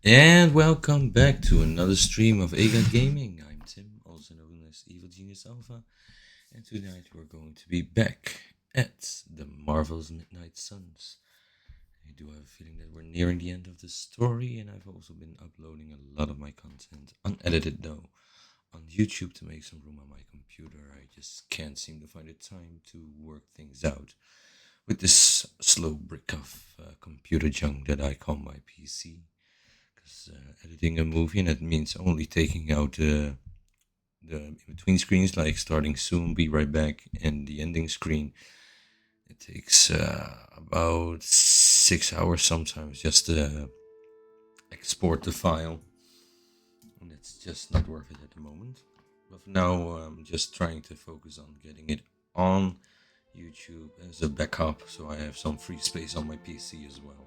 And welcome back to another stream of Aga Gaming. I'm Tim, also known as Evil Genius Alpha, and tonight we're going to be back at the Marvel's Midnight Suns. I do have a feeling that we're nearing the end of the story, and I've also been uploading a lot of my content, unedited though, on YouTube to make some room on my computer. I just can't seem to find the time to work things out with this slow brick of computer junk that I call my PC. Because editing a movie, and that means only taking out the between screens, like starting soon, be right back, and the ending screen. It takes about 6 hours sometimes just to export the file, and it's just not worth it at the moment. But for now, I'm just trying to focus on getting it on YouTube as a backup, so I have some free space on my PC as well.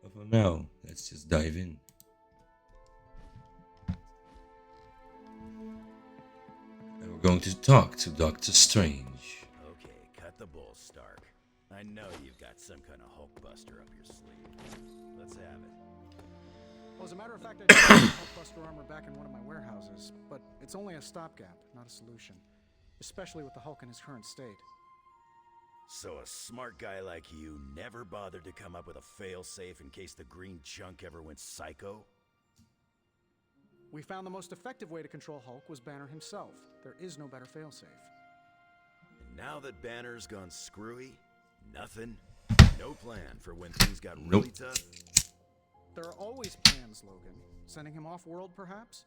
But for now, let's just dive in. And we're going to talk to Doctor Strange. Okay, cut the bull, Stark. I know you've got some kind of Hulkbuster up your sleeve. Let's have it. Well, as a matter of fact, I have Hulkbuster armor back in one of my warehouses, but it's only a stopgap, not a solution. Especially with the Hulk in his current state. So a smart guy like you never bothered to come up with a fail-safe in case the green chunk ever went psycho? We found the most effective way to control Hulk was Banner himself. There is no better failsafe. And now that Banner's gone screwy, nothing? No plan for when things got really tough? There are always plans, Logan. Sending him off-world, perhaps?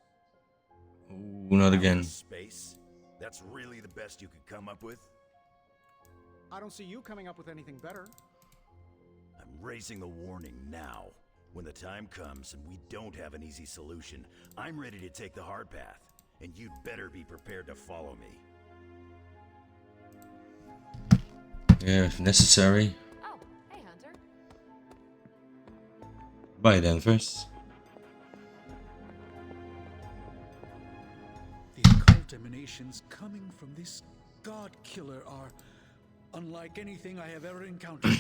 Oh, not again. Space? That's really the best you could come up with? I don't see you coming up with anything better. I'm raising the warning now. When the time comes and we don't have an easy solution, I'm ready to take the hard path, and you'd better be prepared to follow me. Yeah, if necessary. Oh, hey, Hunter. Bye then, first. The occult emanations coming from this god killer are unlike anything I have ever encountered.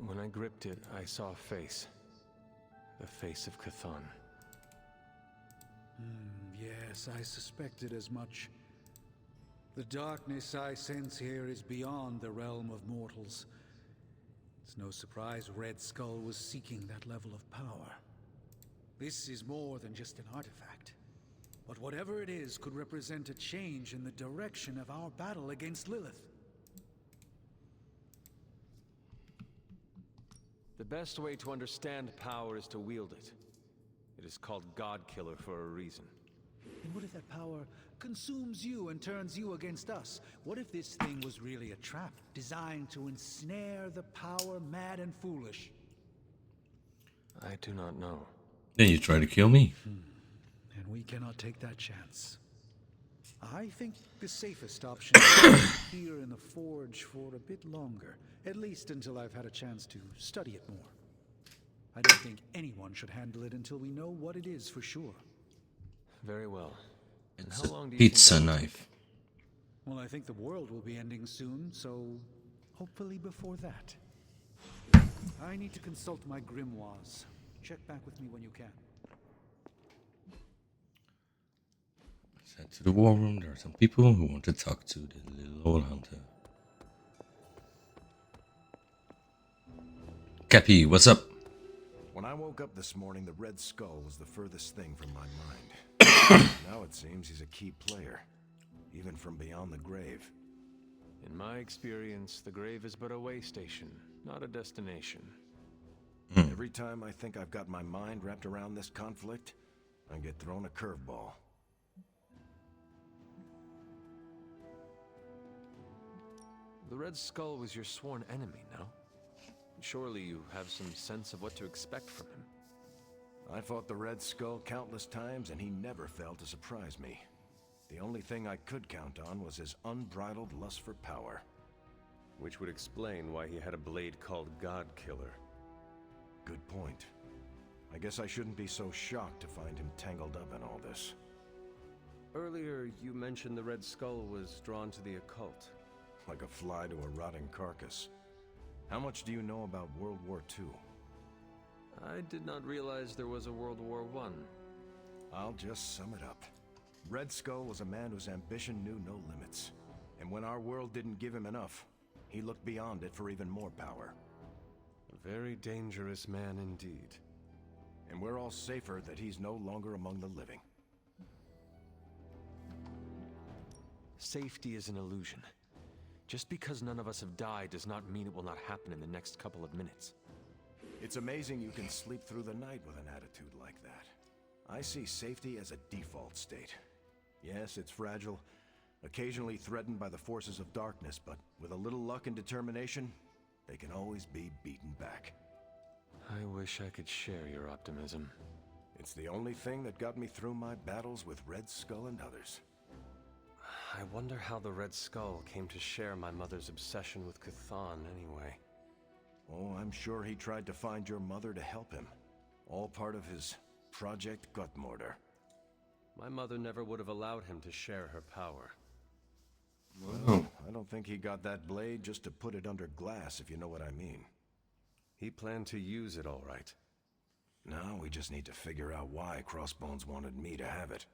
When I gripped it, I saw a face. The face of Chthon. Yes, I suspected as much. The darkness I sense here is beyond the realm of mortals. It's no surprise Red Skull was seeking that level of power. This is more than just an artifact. But whatever it is could represent a change in the direction of our battle against Lilith. The best way to understand power is to wield it. It is called God Killer for a reason. And what if that power consumes you and turns you against us? What if this thing was really a trap designed to ensnare the power mad and foolish? I do not know. Then you try to kill me. And we cannot take that chance. I think the safest option is here in the forge for a bit longer. At least until I've had a chance to study it more. I don't think anyone should handle it until we know what it is for sure. Very well. And It's how a long do you pizza think that will knife. Well, I think the world will be ending soon, so hopefully before that. I need to consult my grimoires. Check back with me when you can. Let's head to the war room. There are some people who want to talk to the little old hunter. Cappy, what's up? When I woke up this morning, the Red Skull was the furthest thing from my mind. Now it seems he's a key player, even from beyond the grave. In my experience, the grave is but a way station, not a destination. Every time I think I've got my mind wrapped around this conflict, I get thrown a curveball. The Red Skull was your sworn enemy, no? Surely you have some sense of what to expect from him. I fought the Red Skull countless times, and he never failed to surprise me. The only thing I could count on was his unbridled lust for power. Which would explain why he had a blade called God Killer. Good point. I guess I shouldn't be so shocked to find him tangled up in all this. Earlier, you mentioned the Red Skull was drawn to the occult. Like a fly to a rotting carcass. How much do you know about World War II? I did not realize there was a World War I. I'll just sum it up. Red Skull was a man whose ambition knew no limits. And when our world didn't give him enough, he looked beyond it for even more power. A very dangerous man indeed. And we're all safer that he's no longer among the living. Safety is an illusion. Just because none of us have died does not mean it will not happen in the next couple of minutes. It's amazing you can sleep through the night with an attitude like that. I see safety as a default state. Yes, it's fragile, occasionally threatened by the forces of darkness, but with a little luck and determination, they can always be beaten back. I wish I could share your optimism. It's the only thing that got me through my battles with Red Skull and others. I wonder how the Red Skull came to share my mother's obsession with Chthon anyway. Oh, I'm sure he tried to find your mother to help him. All part of his Project Gutmortar. My mother never would have allowed him to share her power. Well, I don't think he got that blade just to put it under glass, if you know what I mean. He planned to use it all right. Now we just need to figure out why Crossbones wanted me to have it.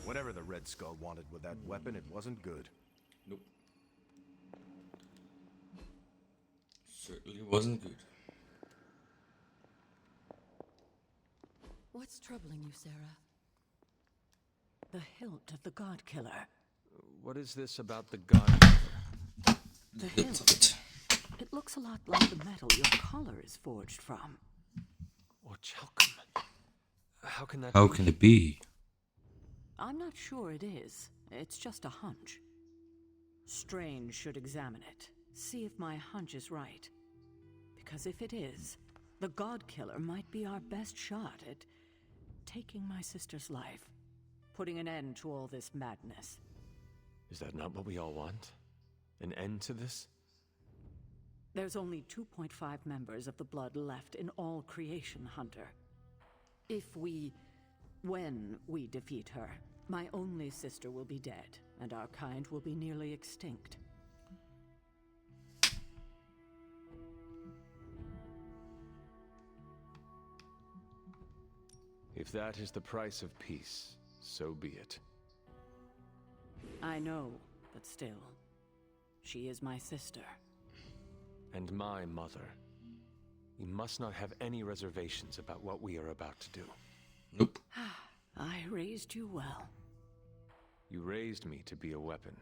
Whatever the Red Skull wanted with that weapon, it wasn't good. Nope. Certainly wasn't good. What's troubling you, Sarah? The hilt of the God Killer. What is this about the god? The hilt. It looks a lot like the metal your collar is forged from. Or Chalcum? How can that How be? can it be? I'm not sure it is. It's just a hunch. Strange should examine it. See if my hunch is right. Because if it is, the God Killer might be our best shot at taking my sister's life. Putting an end to all this madness. Is that not what we all want? An end to this? There's only 2.5 members of the Blood left in all creation, Hunter. When we defeat her, my only sister will be dead, and our kind will be nearly extinct. If that is the price of peace, so be it. I know, but still. She is my sister. And my mother. You must not have any reservations about what we are about to do. Nope. I raised you well. You raised me to be a weapon.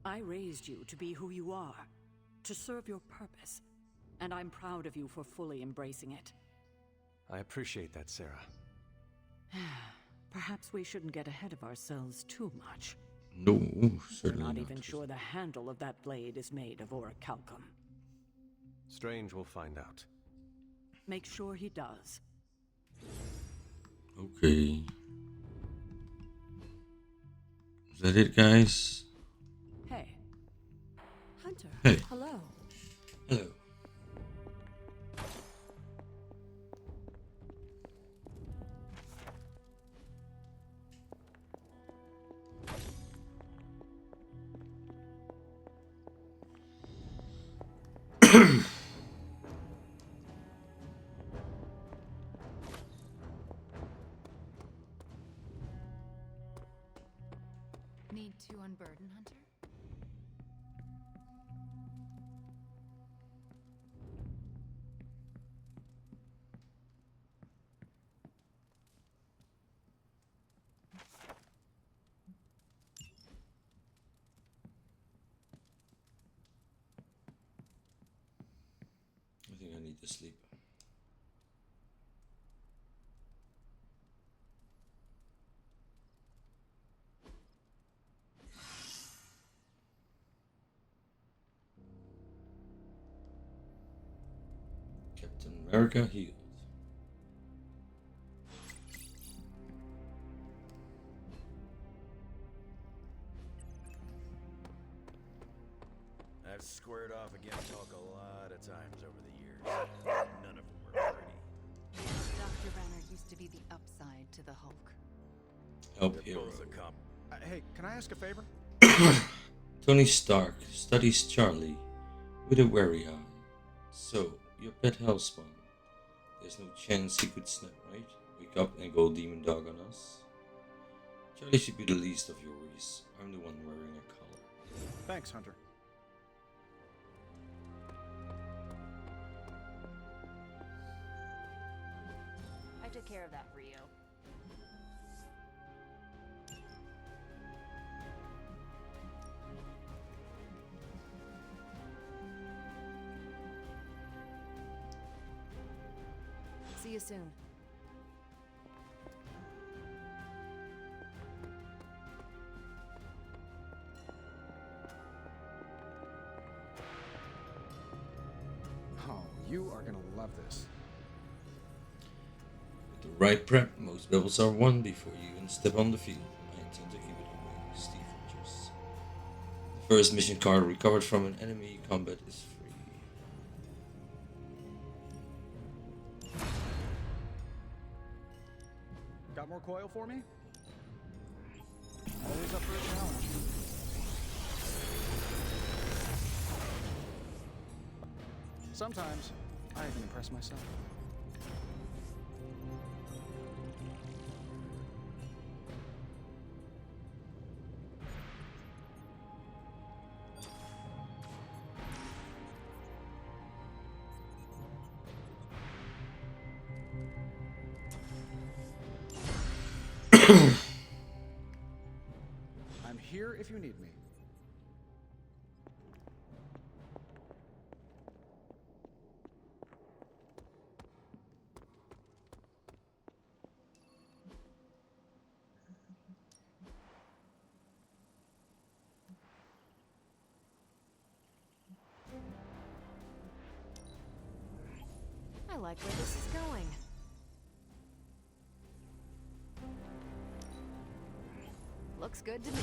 I raised you to be who you are, to serve your purpose, and I'm proud of you for fully embracing it. I appreciate that, Sarah. Perhaps we shouldn't get ahead of ourselves too much. No, We're certainly not not. even sure the handle of that blade is made of orichalcum. Strange will find out. Make sure he does. Okay. Is that it, guys? Hey. Hunter. Hey. Hello. Hello. Need to unburden, Hunter? I think I need to sleep. Captain America healed. I've squared off against Hulk a lot of times over the years. None of them were pretty. Dr. Banner used to be the upside to the Hulk. Help They're hero. both a comp. Hey, can I ask a favor? Tony Stark studies Charlie with a wary eye. So, your pet hellspawn. There's no chance he could snap, right? Wake up and go demon dog on us? Charlie should be the least of your worries. I'm the one wearing a collar. Thanks, Hunter. I took care of that for you. See you soon. Oh, you are gonna love this. With the right prep, most battles are won before you even step on the field. I intend to keep it that way, Steve Rogers. The first mission card recovered from an enemy combat is free. Got more coil for me? Always up for a challenge. Sometimes, I even impress myself. I'm here if you need me. I like where this is going. Looks good to me.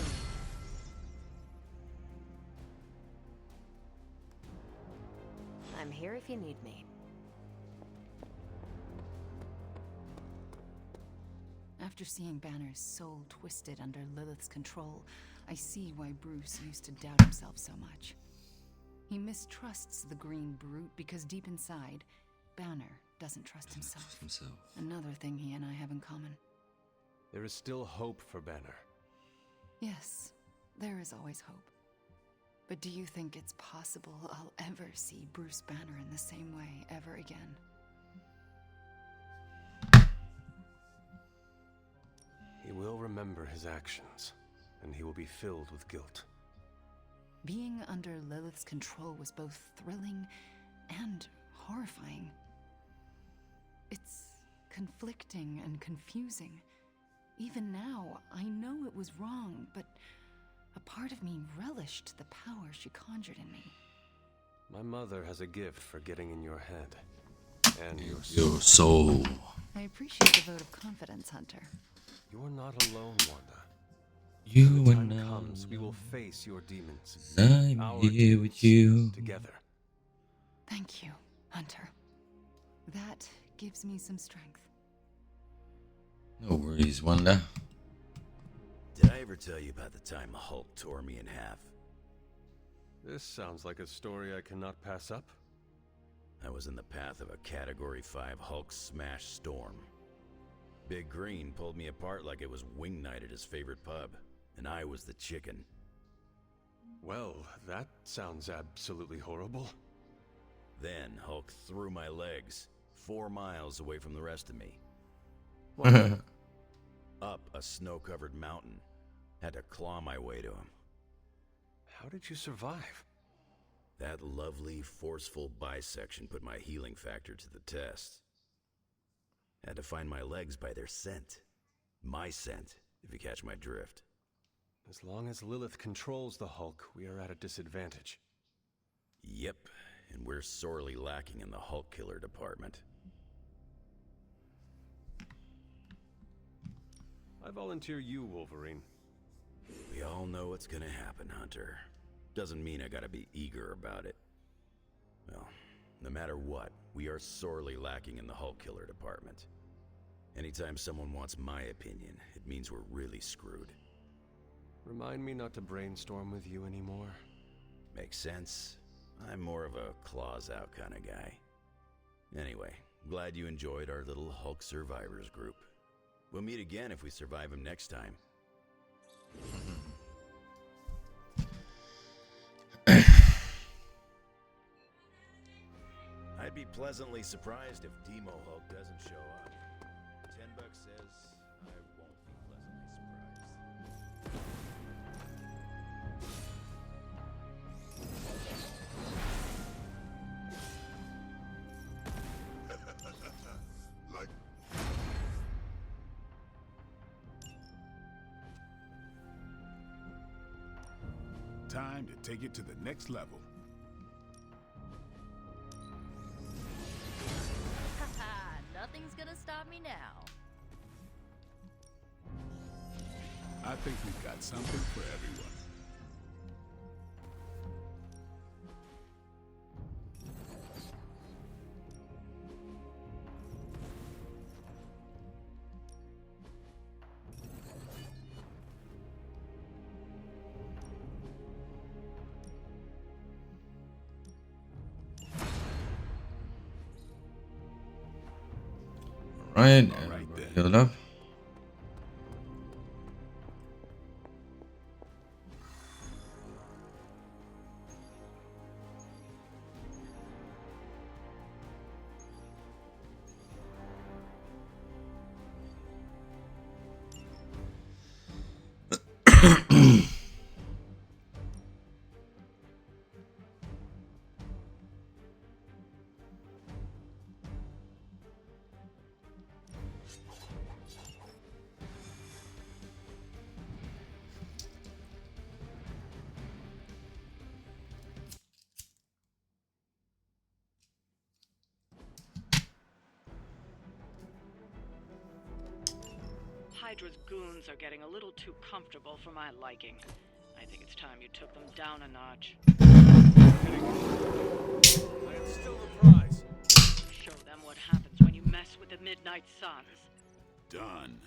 I'm here if you need me. After seeing Banner's soul twisted under Lilith's control, I see why Bruce used to doubt himself so much. He mistrusts the green brute because deep inside, Banner doesn't trust himself. Another thing he and I have in common. There is still hope for Banner. Yes, there is always hope. But do you think it's possible I'll ever see Bruce Banner in the same way ever again? He will remember his actions, and he will be filled with guilt. Being under Lilith's control was both thrilling and horrifying. It's conflicting and confusing. Even now, I know it was wrong, but a part of me relished the power she conjured in me. My mother has a gift for getting in your head. And Your soul. I appreciate the vote of confidence, Hunter. you're not alone, Wanda. You When the and time I. comes, we will face your demons. I'm Our here with demons, you. Together. Thank you, Hunter. That gives me some strength. No worries, Wanda. Did I ever tell you about the time the Hulk tore me in half? This sounds like a story I cannot pass up. I was in the path of a Category 5 Hulk smash storm. Big Green pulled me apart like it was wing night at his favorite pub, and I was the chicken. Well, that sounds absolutely horrible. Then Hulk threw my legs 4 miles away from the rest of me. Up a snow-covered mountain. Had to claw my way to him. How did you survive? That lovely, forceful bisection put my healing factor to the test. Had to find my legs by their scent. My scent, if you catch my drift. As long as Lilith controls the Hulk, we are at a disadvantage. Yep, and we're sorely lacking in the Hulk killer department. I volunteer you, Wolverine. We all know what's gonna happen, Hunter. Doesn't mean I gotta be eager about it. Well, no matter what, we are sorely lacking in the Hulk killer department. Anytime someone wants my opinion, it means we're really screwed. Remind me not to brainstorm with you anymore. Makes sense. I'm more of a claws out kind of guy. Anyway, glad you enjoyed our little Hulk survivors group. We'll meet again if we survive him next time. I'd be pleasantly surprised if Demo Hulk doesn't show up. $10 says I won't be pleasantly surprised. Like time to take it to the next level. Nothing's gonna stop me now. I think we've got something for everyone. Right, All right then. healed up. Hydra's goons are getting a little too comfortable for my liking. I think it's time you took them down a notch. I am still the prize. Show them what happens when you mess with the Midnight Suns. Done.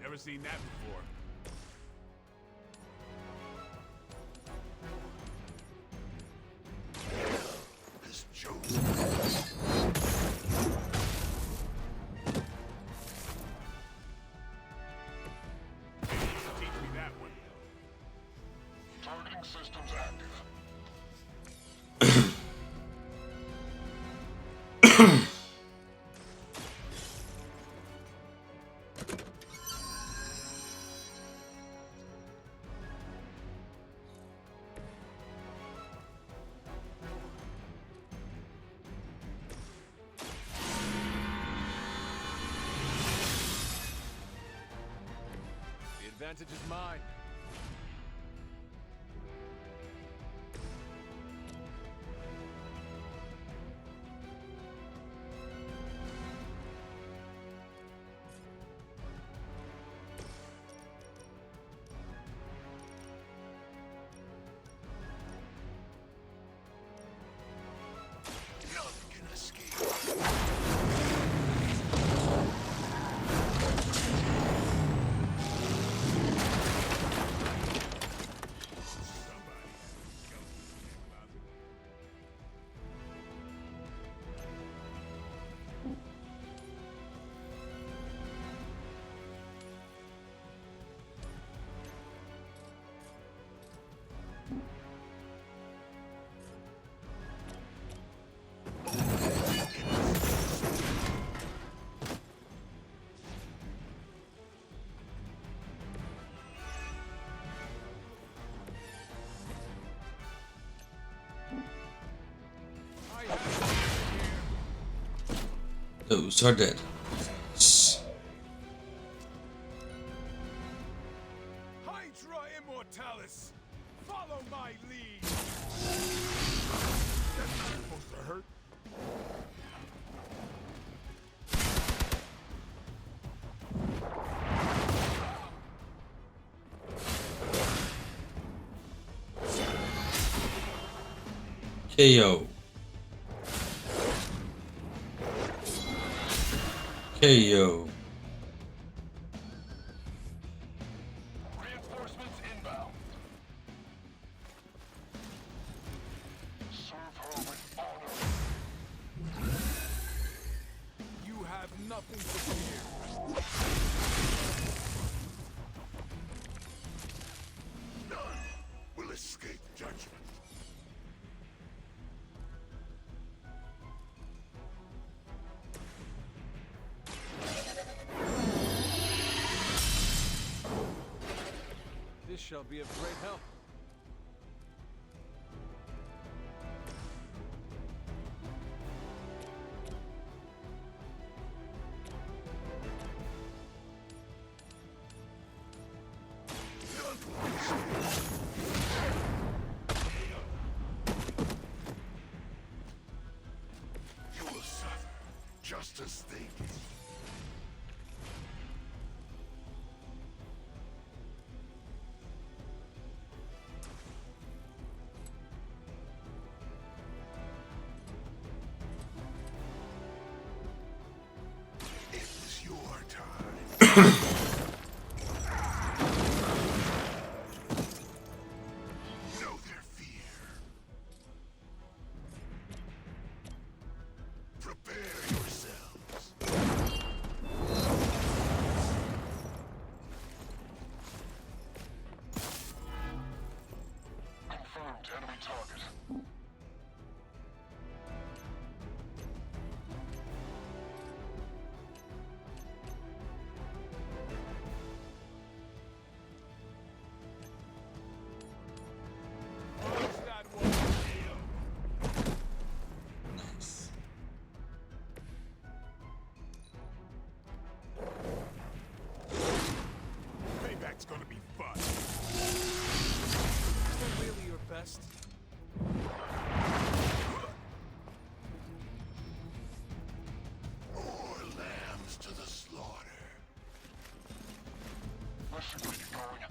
Never seen that before. This joke. Teach me that one. Targeting systems active. The advantage is mine. None can escape. Those are dead. KO. KO. Reinforcements inbound. Serve her with honor. You have nothing to fear. None will escape judgment. This shall be of great help. You will suffer just as they did. It was your time. Know their fear. Prepare yourselves. Confirmed enemy target. Close that wall. Nice. Payback's gonna be fun. Is that really your best? More lambs to the slaughter. Let's see where you're going.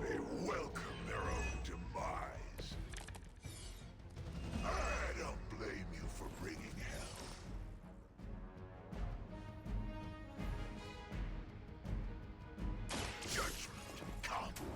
They welcome their own demise. I don't blame you for bringing hell. Judgment comes.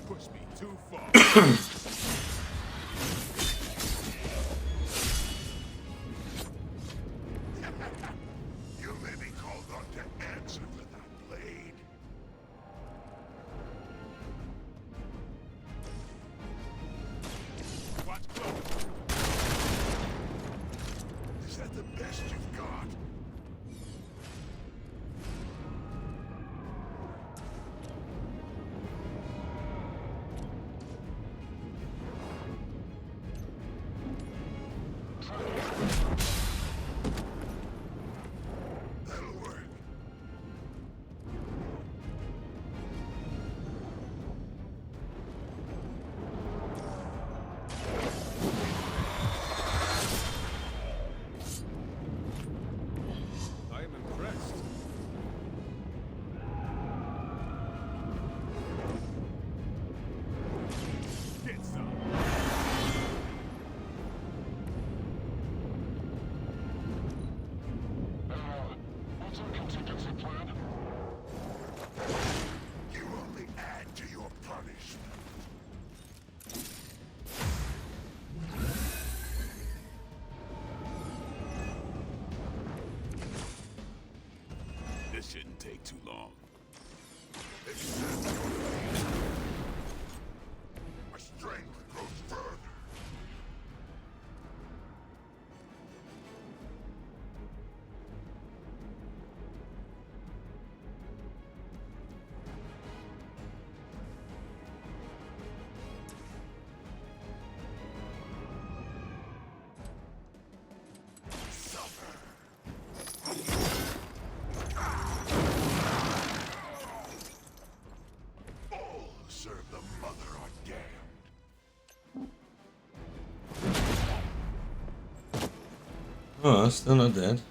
Push me too far. You may be called on to answer for that blade. Watch close. Is that the best you've got? That'll work. I am impressed. Get some. What's our contingency plan? You only add to your punishment. This shouldn't take too long. Accept your fate. My strength grows further. Suffer. serve the mother are damned. Oh, still not dead.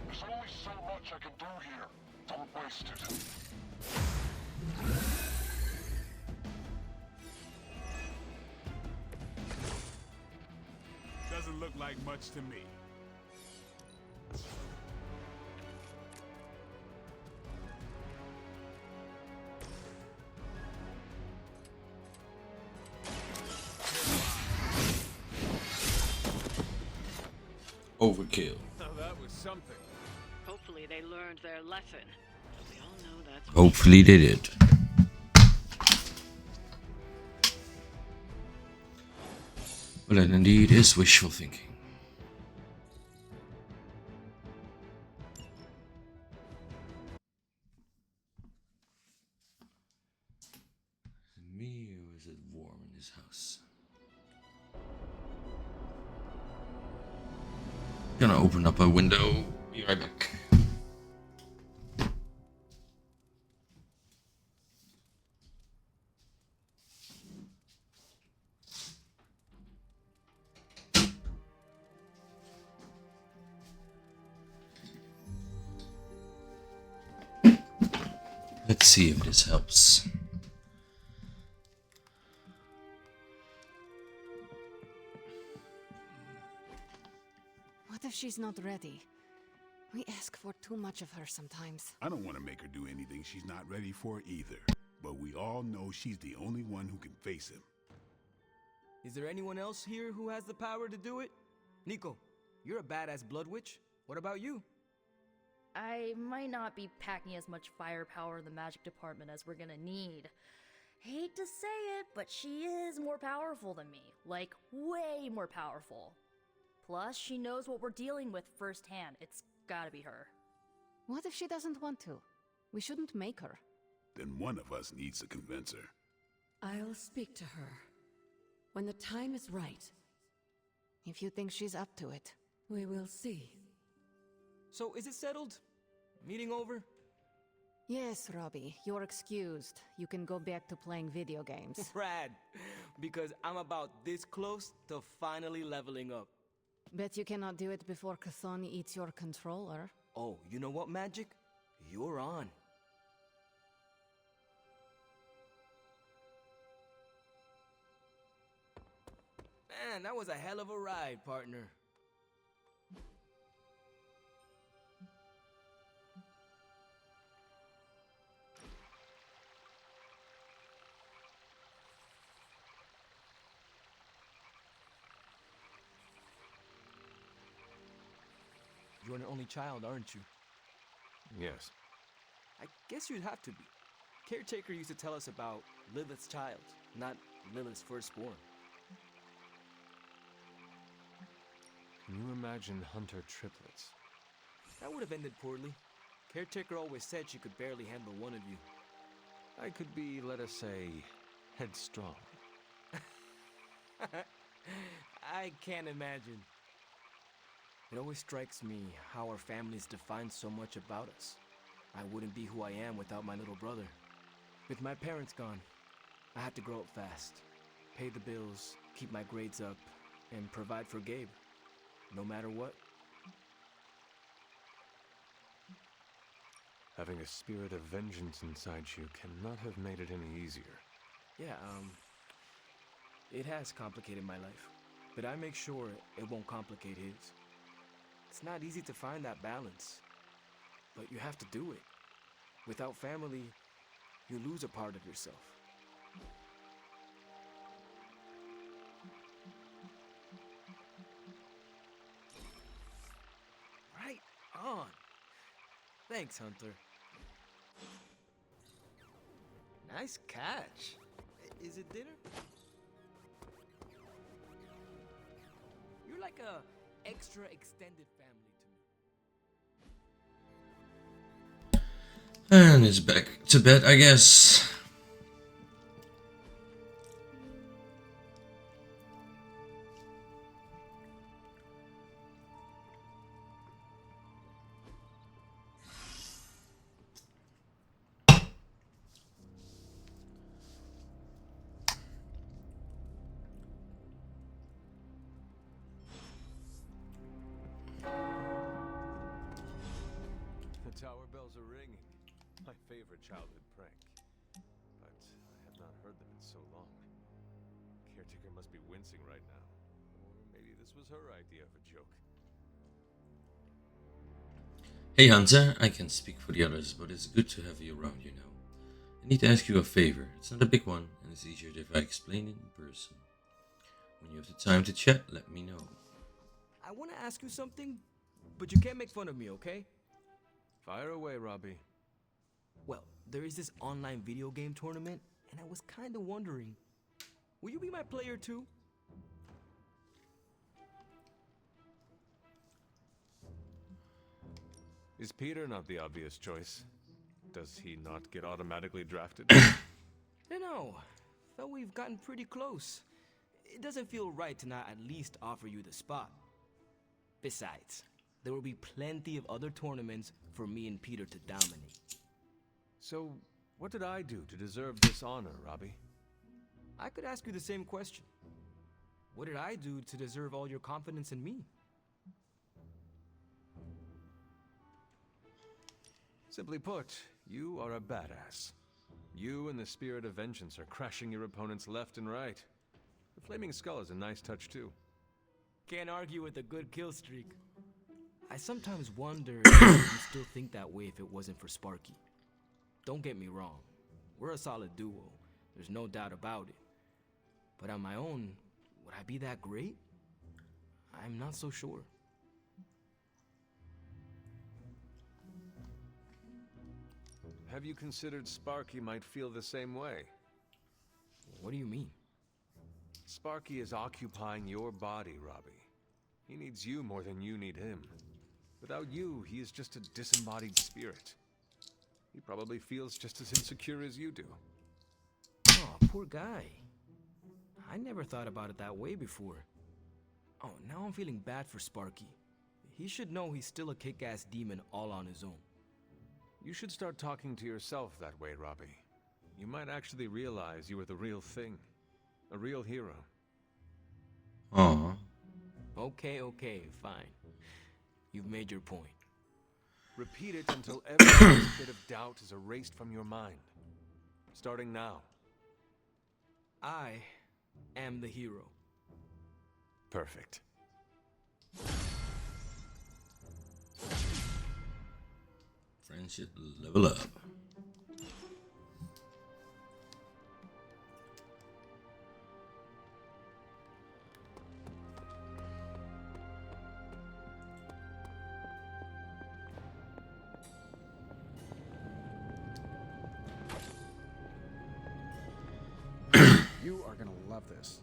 There's only so much I can do here. Don't waste it. Doesn't look like much to me. Overkill. Now that was something. Hopefully they learned their lesson. We all know that's Hopefully they did. Well, that indeed is wishful thinking. Is it me or is it warm in this house? Gonna open up a window. Be right back. Let's see if this helps. What if she's not ready? We ask for too much of her sometimes. I don't want to make her do anything she's not ready for either. But we all know she's the only one who can face him. Is there anyone else here who has the power to do it? Nico, you're a badass blood witch. What about you? I might not be packing as much firepower in the magic department as we're gonna need. Hate to say it, but she is more powerful than me. Like, way more powerful. Plus, she knows what we're dealing with firsthand. It's gotta be her. What if she doesn't want to? We shouldn't make her. Then one of us needs to convince her. I'll speak to her when the time is right. If you think she's up to it. We will see. So, is it settled? Meeting over? Yes, Robbie, you're excused. You can go back to playing video games. Rad! Because I'm about this close to finally leveling up. Bet you cannot do it before Chthon eats your controller. Oh, you know what, Magic? You're on. Man, that was a hell of a ride, partner. You're an only child, aren't you? Yes. I guess you'd have to be. Caretaker used to tell us about Lilith's child, not Lilith's firstborn. Can you imagine Hunter triplets? That would have ended poorly. Caretaker always said she could barely handle one of you. I could be, let us say, headstrong. I can't imagine. It always strikes me how our families define so much about us. I wouldn't be who I am without my little brother. With my parents gone, I had to grow up fast, pay the bills, keep my grades up, and provide for Gabe, no matter what. Having a spirit of vengeance inside you cannot have made it any easier. Yeah, it has complicated my life, but I make sure it won't complicate his. It's not easy to find that balance, but you have to do it. Without family, you lose a part of yourself. Right on. Thanks, Hunter. Nice catch. Is it dinner? like a extra extended family to me. And it's back to bed, I guess. The tower bells are ringing. My favorite childhood prank. But I have not heard them in so long. Caretaker must be wincing right now. Or maybe this was her idea of a joke. Hey Hunter, I can speak for the others, but it's good to have you around, you know. I need to ask you a favor. It's not a big one, and it's easier if I explain it in person. When you have the time to chat, let me know. I want to ask you something, but you can't make fun of me, okay? Fire away, Robbie. Well, there is this online video game tournament, and I was kind of wondering, will you be my player too? Is Peter not the obvious choice? Does he not get automatically drafted? No, though we've gotten pretty close. It doesn't feel right to not at least offer you the spot. Besides, there will be plenty of other tournaments for me and Peter to dominate. So, what did I do to deserve this honor, Robbie? I could ask you the same question. What did I do to deserve all your confidence in me? Simply put, you are a badass. You and the Spirit of Vengeance are crashing your opponents left and right. The Flaming Skull is a nice touch too. Can't argue with a good kill streak. I sometimes wonder if you'd still think that way if it wasn't for Sparky. Don't get me wrong, we're a solid duo, there's no doubt about it. But on my own, would I be that great? I'm not so sure. Have you considered Sparky might feel the same way? What do you mean? Sparky is occupying your body, Robbie. He needs you more than you need him. Without you, he is just a disembodied spirit. He probably feels just as insecure as you do. Oh, poor guy. I never thought about it that way before. Oh, now I'm feeling bad for Sparky. He should know he's still a kick-ass demon all on his own. You should start talking to yourself that way, Robbie. You might actually realize you are the real thing. A real hero. Aww. Okay, fine. You've made your point. Repeat it until every bit of doubt is erased from your mind. Starting now. I am the hero. Perfect. Friendship level up. You are gonna love this.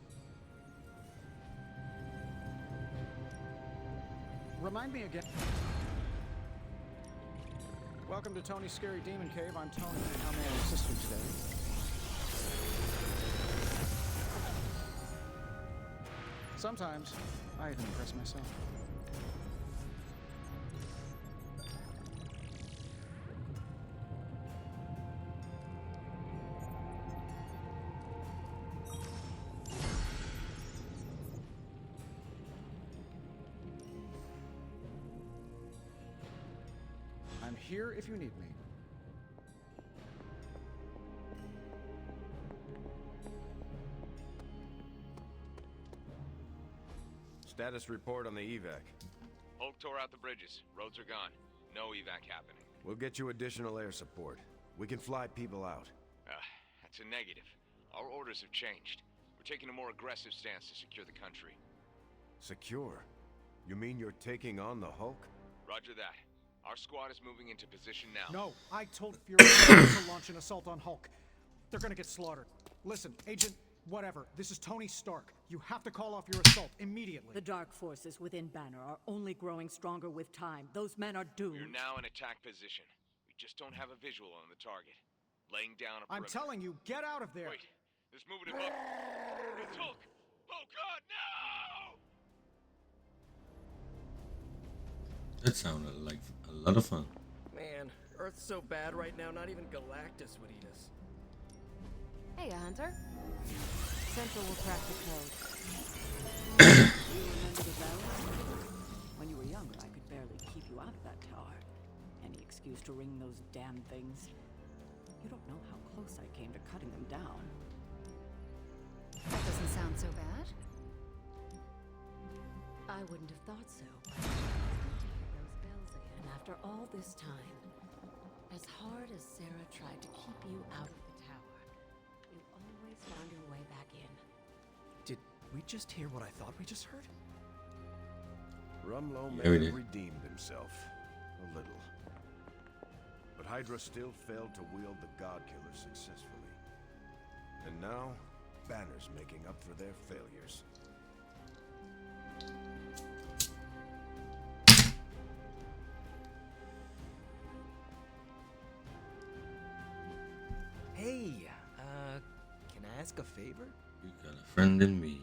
Remind me again. Welcome to Tony's Scary Demon Cave. I'm Tony. How may I assist you today? Sometimes, I even impress myself. I'm here if you need me. Status report on the evac. Hulk tore out the bridges. Roads are gone. No evac happening. We'll get you additional air support. We can fly people out. That's a negative. Our orders have changed. We're taking a more aggressive stance to secure the country. Secure? You mean you're taking on the Hulk? Roger that. Our squad is moving into position now. No, I told Fury to launch an assault on Hulk. They're gonna get slaughtered. Listen, Agent, Whatever. This is Tony Stark. You have to call off your assault immediately. The dark forces within Banner are only growing stronger with time. Those men are doomed. We're now in attack position. We just don't have a visual on the target. Laying down a perimeter. I'm telling you, get out of there! Wait, there's movement above. It's Hulk! Oh God, no! That sounded like a lot of fun. Man, Earth's so bad right now, not even Galactus would eat us. Hey, Hunter. Central will crack the code. You remember the bells? When you were younger, I could barely keep you out of that tower. Any excuse to ring those damn things. You don't know how close I came to cutting them down. That doesn't sound so bad. I wouldn't have thought so. But it's good to hear those bells again after all this time. As hard as Sarah tried to keep you out of the tower, you always found your way back in. Did we just hear what I thought we just heard? Rumlow may Yeah, we have did. redeemed himself. A little. But Hydra still failed to wield the God Killer successfully. And now, Banner's making up for their failures. Hey, can I ask a favor? You got a friend in me.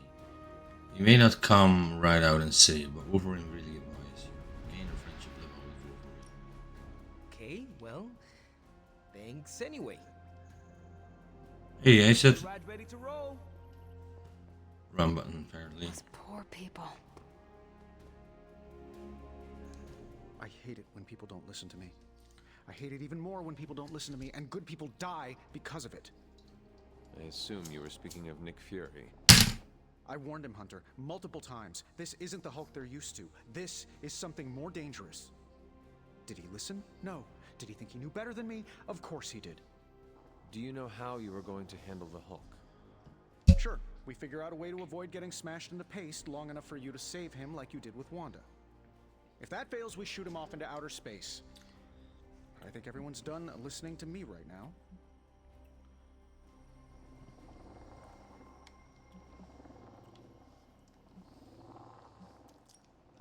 You may not come right out and say it, but Wolverine really admires you. Gain a friendship level with Wolverine. Okay, well, thanks anyway. Hey, I said Ride ready to roll. run button apparently. Those poor people. I hate it when people don't listen to me. I hate it even more when people don't listen to me, and good people die because of it. I assume you were speaking of Nick Fury. I warned him, Hunter, multiple times. This isn't the Hulk they're used to. This is something more dangerous. Did he listen? No. Did he think he knew better than me? Of course he did. Do you know how you were going to handle the Hulk? Sure, we figure out a way to avoid getting smashed into paste long enough for you to save him like you did with Wanda. If that fails, we shoot him off into outer space. I think everyone's done listening to me right now.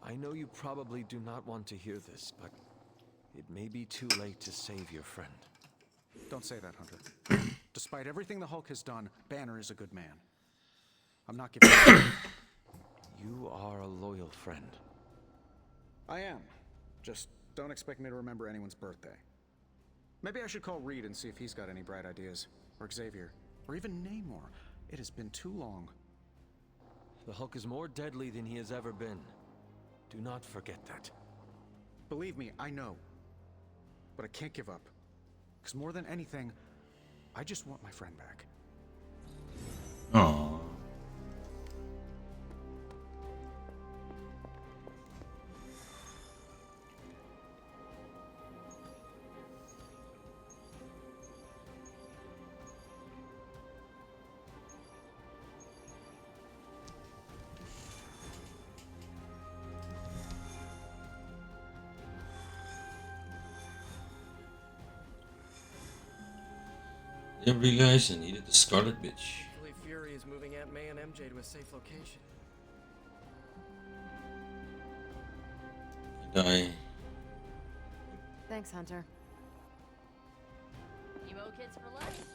I know you probably do not want to hear this, but it may be too late to save your friend. Don't say that, Hunter. Despite everything the Hulk has done, Banner is a good man. I'm not giving up. You are a loyal friend. I am. Just don't expect me to remember anyone's birthday. Maybe I should call Reed and see if he's got any bright ideas. Or Xavier. Or even Namor. It has been too long. The Hulk is more deadly than he has ever been. Do not forget that. Believe me, I know. But I can't give up. Because more than anything, I just want my friend back. Aww. Every guys, I needed the Scarlet Bitch. Hopefully Fury is moving Aunt May and MJ to a safe location. Die. Thanks, Hunter. Emo kids for life.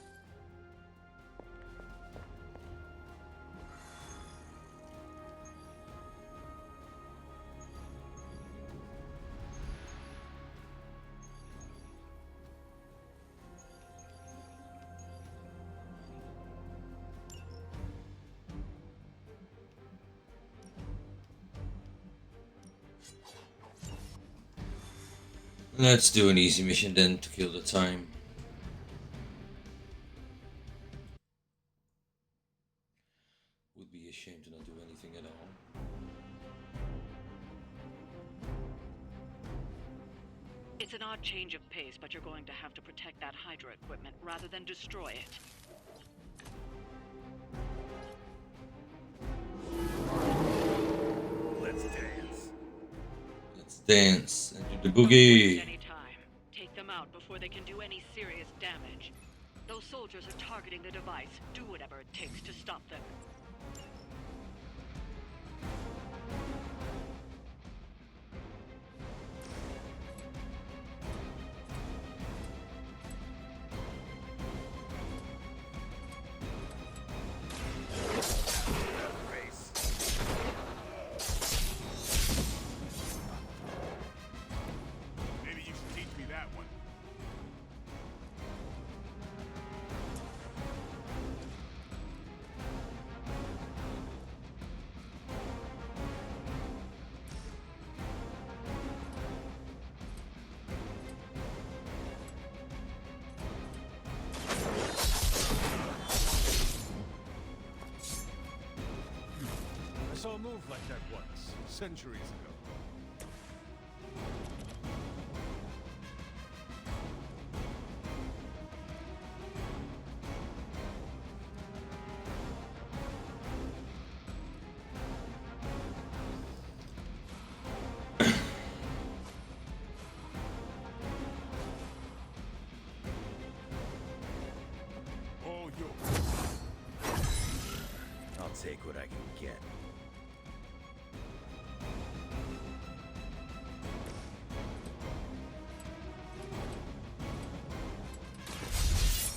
Let's do an easy mission then to kill the time. Would be a shame to not do anything at all. It's an odd change of pace, but you're going to have to protect that Hydra equipment rather than destroy it. Let's dance. Let's dance and do the boogie. Any time. Take them out before they can do any serious damage. Those soldiers are targeting the device. Do whatever it takes to stop them. Maybe you should teach me that one. I saw a move like that once, centuries ago. All yours. I'll take what I can get.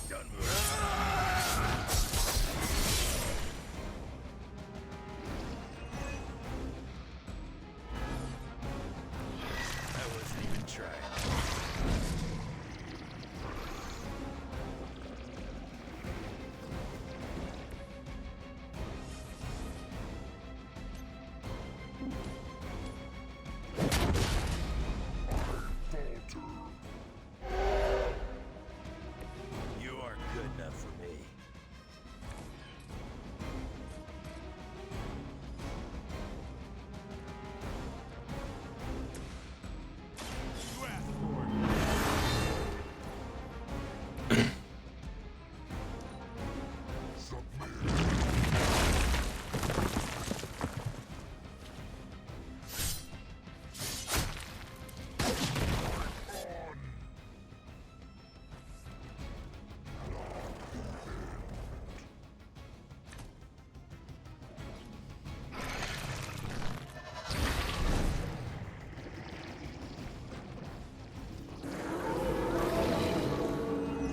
Done with it. I wasn't even trying. You aren't good enough for me. You asked for it.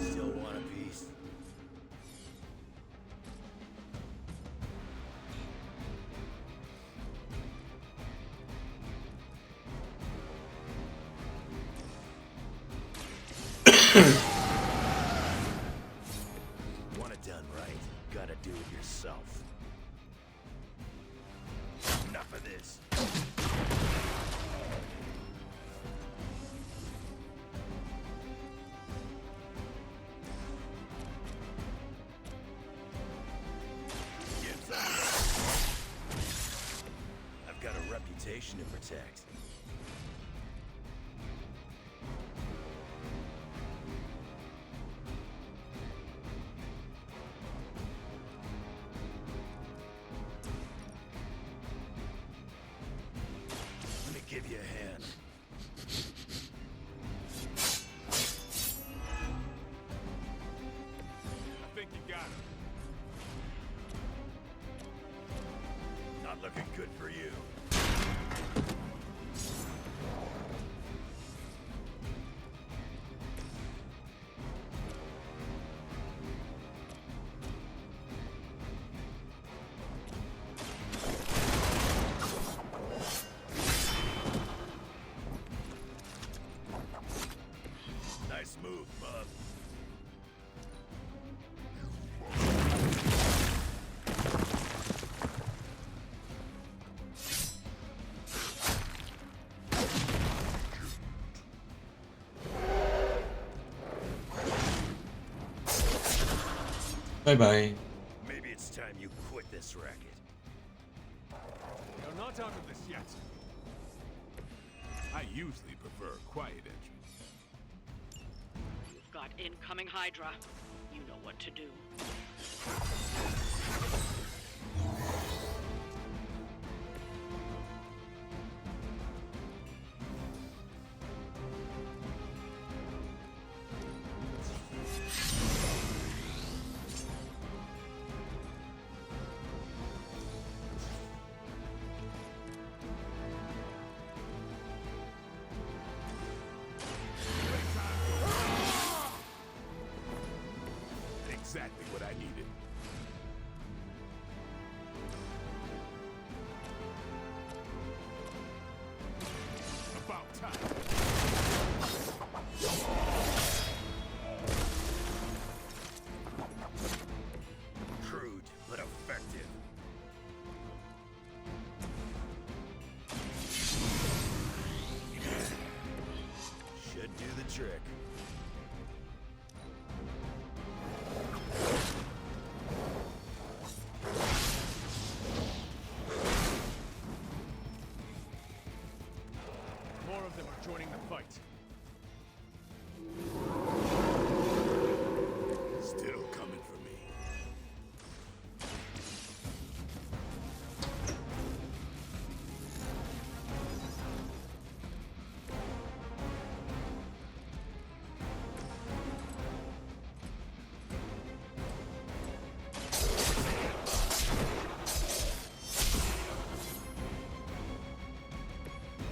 Still want a piece? Want it done right, gotta do it yourself. Enough of this. Get some. I've got a reputation to protect. Let me give you a hand. I think you got it. Not looking good for you. Nice move, bub. Bye bye. Maybe it's time you quit this racket. You're not out of this yet. I usually prefer quiet entries. You've got incoming Hydra. You know what to do. exactly what I needed. About time. Crude, but effective. Should do the trick. More of them are joining the fight. Still coming for me.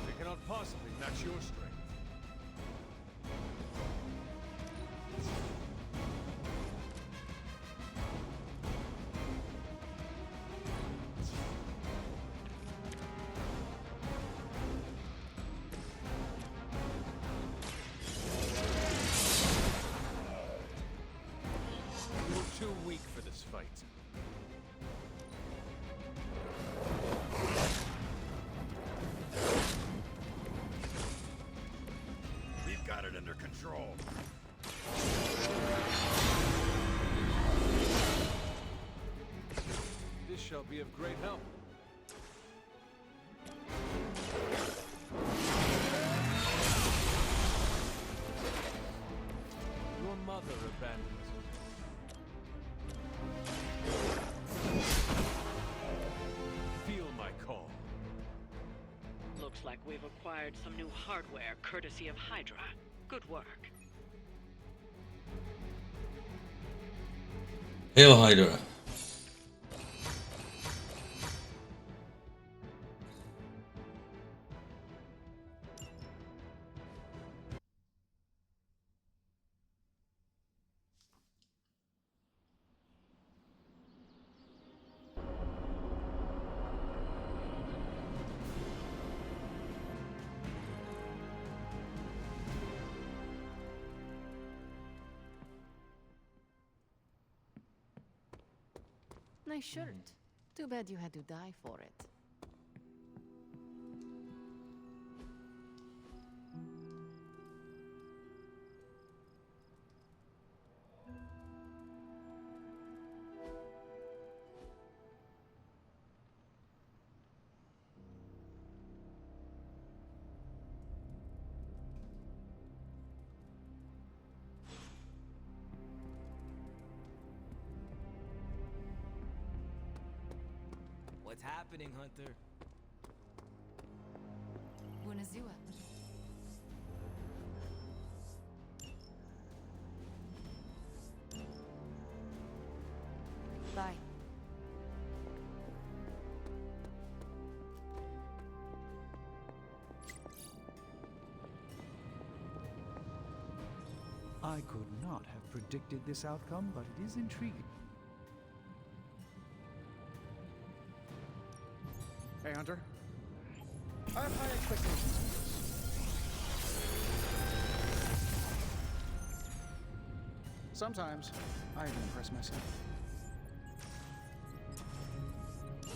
They cannot possibly match your strength. You're too weak for this fight. We've got it under control. This shall be of great help. Your mother abandoned you. Feel my call. Looks like we've acquired some new hardware courtesy of Hydra. Good work. Hail Hydra. Nice shirt. Too bad you had to die for it. What's happening, Hunter? Bunazua. Bye. I could not have predicted this outcome, but it is intriguing. Hey, Hunter. I have high expectations for this. Sometimes, I even impress myself. If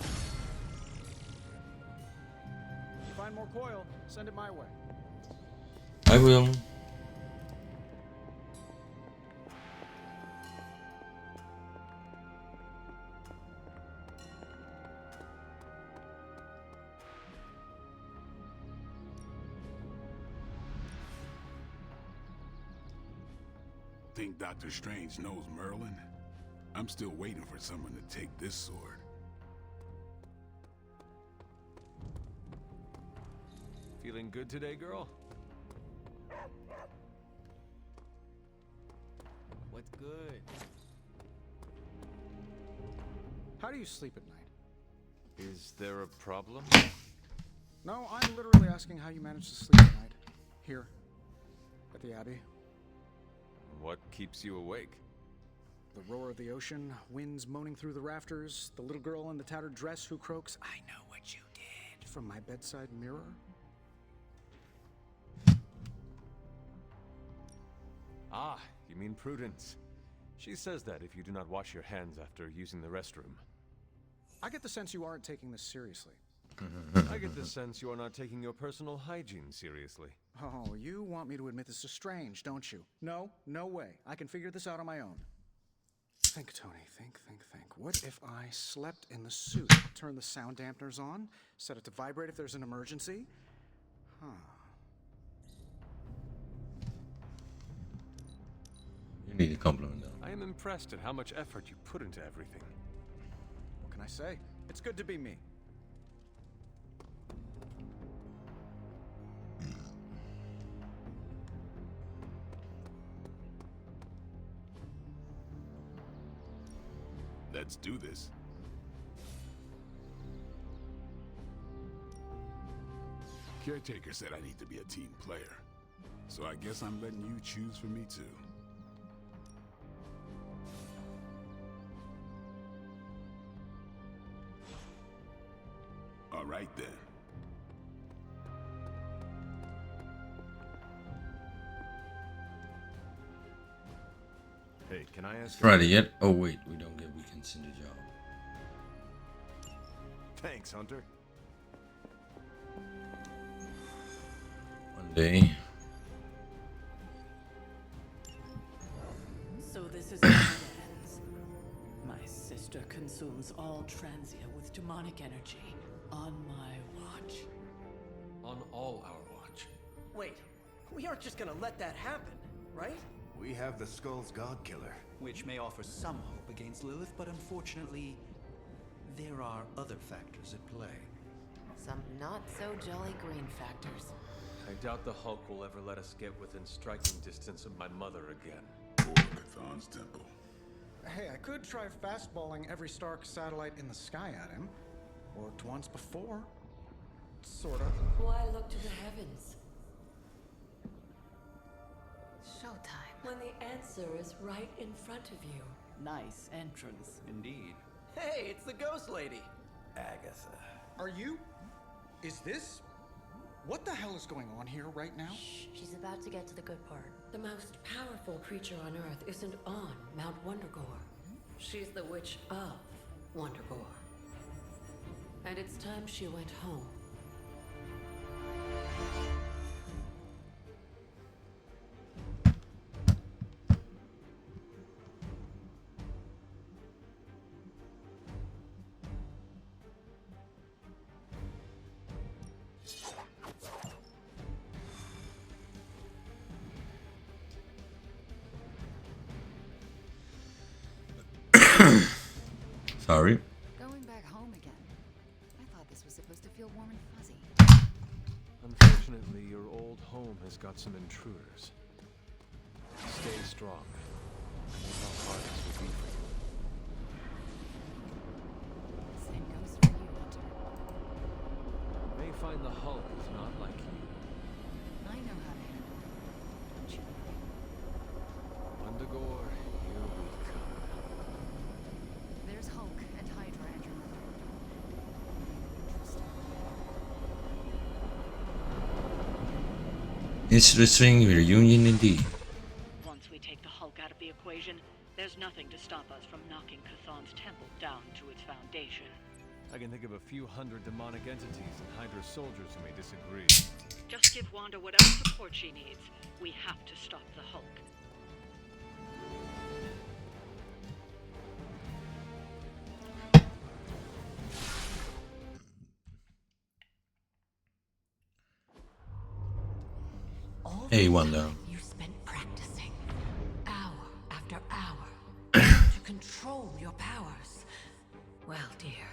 you find more coil, send it my way. I will. Think Doctor Strange knows Merlin? I'm still waiting for someone to take this sword. Feeling good today, girl? What's good? How do you sleep at night? Is there a problem? No, I'm literally asking how you manage to sleep at night. Here, at the Abbey. What keeps you awake? The roar of the ocean, winds moaning through the rafters, the little girl in the tattered dress who croaks, "I know what you did," from my bedside mirror. Ah, you mean Prudence. She says that if you do not wash your hands after using the restroom. I get the sense you aren't taking this seriously. I get the sense you are not taking your personal hygiene seriously. Oh, you want me to admit this is strange, don't you? No, no way. I can figure this out on my own. Think, Tony, think. What if I slept in the suit? Turn the sound dampeners on? Set it to vibrate if there's an emergency? Huh. You need a compliment, though. I am impressed at how much effort you put into everything. What can I say? It's good to be me. Let's do this. Caretaker said I need to be a team player, so I guess I'm letting you choose for me too. All right then. Hey, can I ask? Friday yet? Oh wait, we don't get weekends in the job. Thanks, Hunter. One day. So this is how it ends. My sister consumes all Transia with demonic energy on my watch. On all our watch. Wait, we aren't just gonna let that happen, right? We have the Skull's God Killer. Which may offer some hope against Lilith, but unfortunately, there are other factors at play. Some not so jolly green factors. I doubt the Hulk will ever let us get within striking distance of my mother again. Or Chthon's temple. Hey, I could try fastballing every Stark satellite in the sky at him. Worked once before. Sorta. Why look to the heavens? Showtime. When the answer is right in front of you. Nice entrance. Indeed. Hey, it's the Ghost Lady. Agatha. Are you? Is this? What the hell is going on here right now? Shh, she's about to get to the good part. The most powerful creature on Earth isn't on Mount Wondergore. She's the witch of Wondergore. And it's time she went home. Sorry. Going back home again. I thought this was supposed to feel warm and fuzzy. Unfortunately, your old home has got some intruders. Stay strong. I know how hard this will be for you. Same goes for you, Hunter. You may find the Hulk is not like you. I know how to handle it. Don't you worry. Wondergore, here we come. There's Hulk and Hydra and your mother. Interesting reunion indeed. Once we take the Hulk out of the equation, there's nothing to stop us from knocking Chthon's temple down to its foundation. I can think of a few hundred demonic entities and Hydra soldiers who may disagree. Just give Wanda whatever support she needs. We have to stop the Hulk. Hey, Wanda. You spent practicing, hour after hour, to control your powers. Well, dear,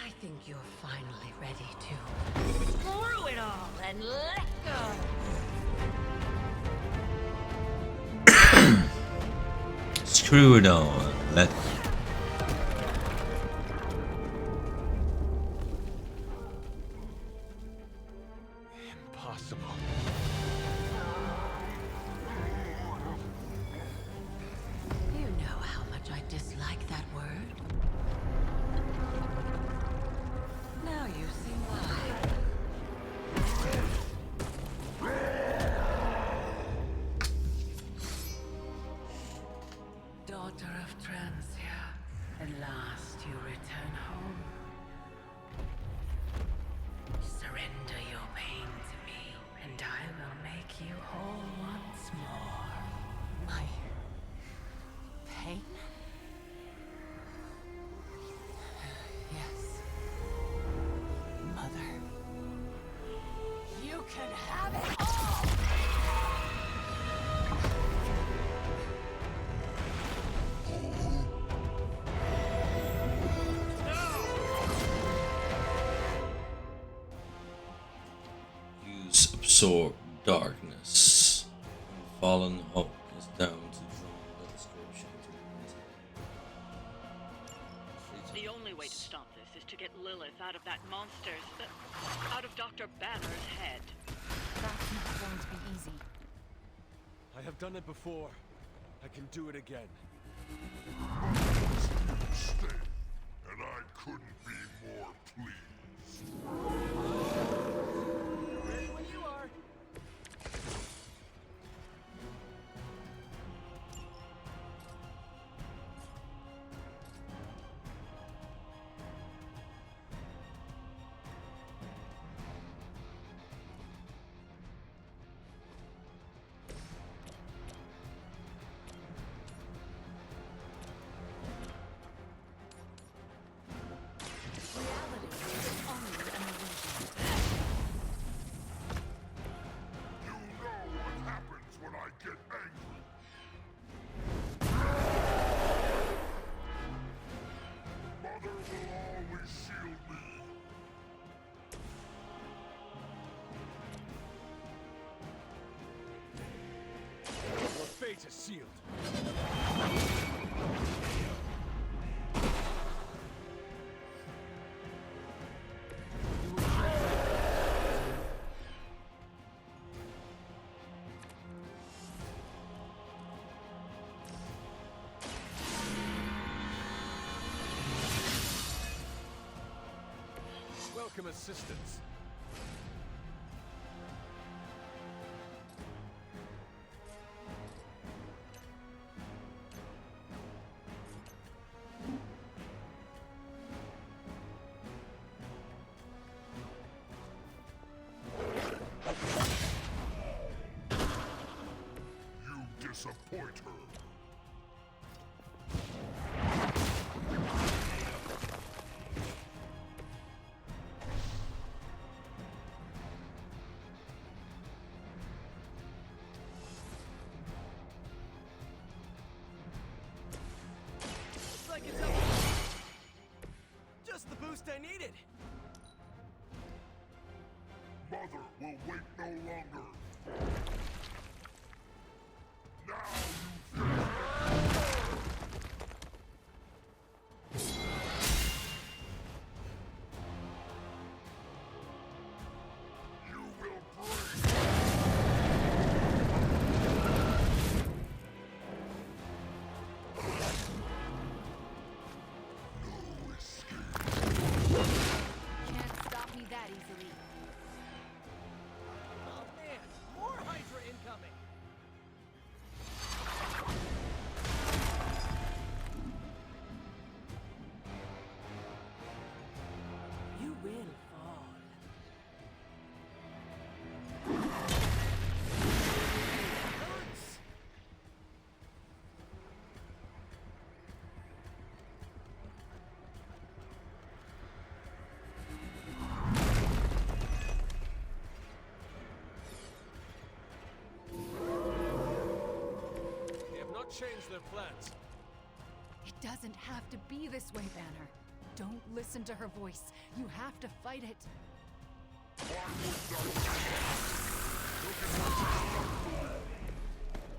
I think you're finally ready to screw it all and let go. Screw it all. Let. Impossible. You know how much sword, darkness. And fallen Hulk is down to drawing the description to The only way to stop this is to get Lilith out of that monster's... out of Dr. Banner's head. That's not going to be easy. I have done it before. I can do it again. Stay, and I couldn't be more pleased. Ready when you are. Fate is sealed. Welcome assistance. Disappoint her. Looks like it's up. Just the boost I needed. Mother will wait no longer. Can't stop me that easily. Oh man, more Hydra incoming. You will fall. Hurts. They have not changed their plans. It doesn't have to be this way, Banner. Don't listen to her voice. You have to fight it.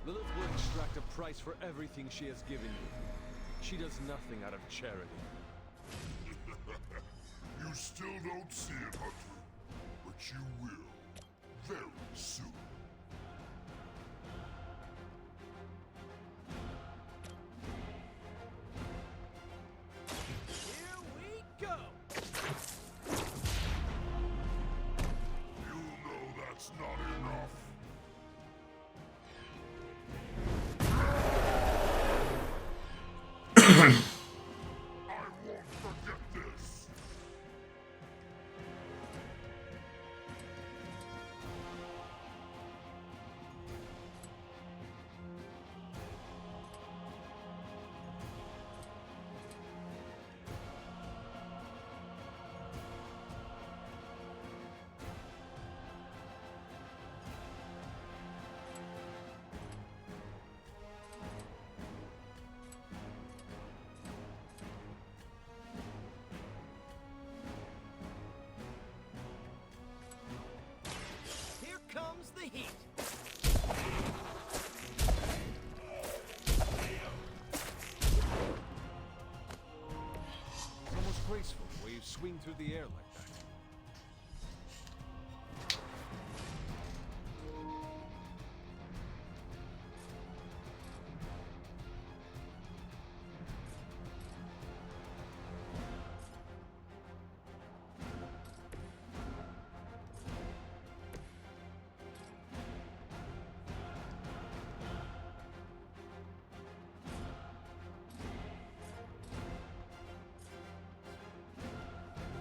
Lilith will extract a price for everything she has given you. She does nothing out of charity. You still don't see it, Hunter, but you will very soon. Here we go. You know that's not enough. I won't forget this. through the air like that?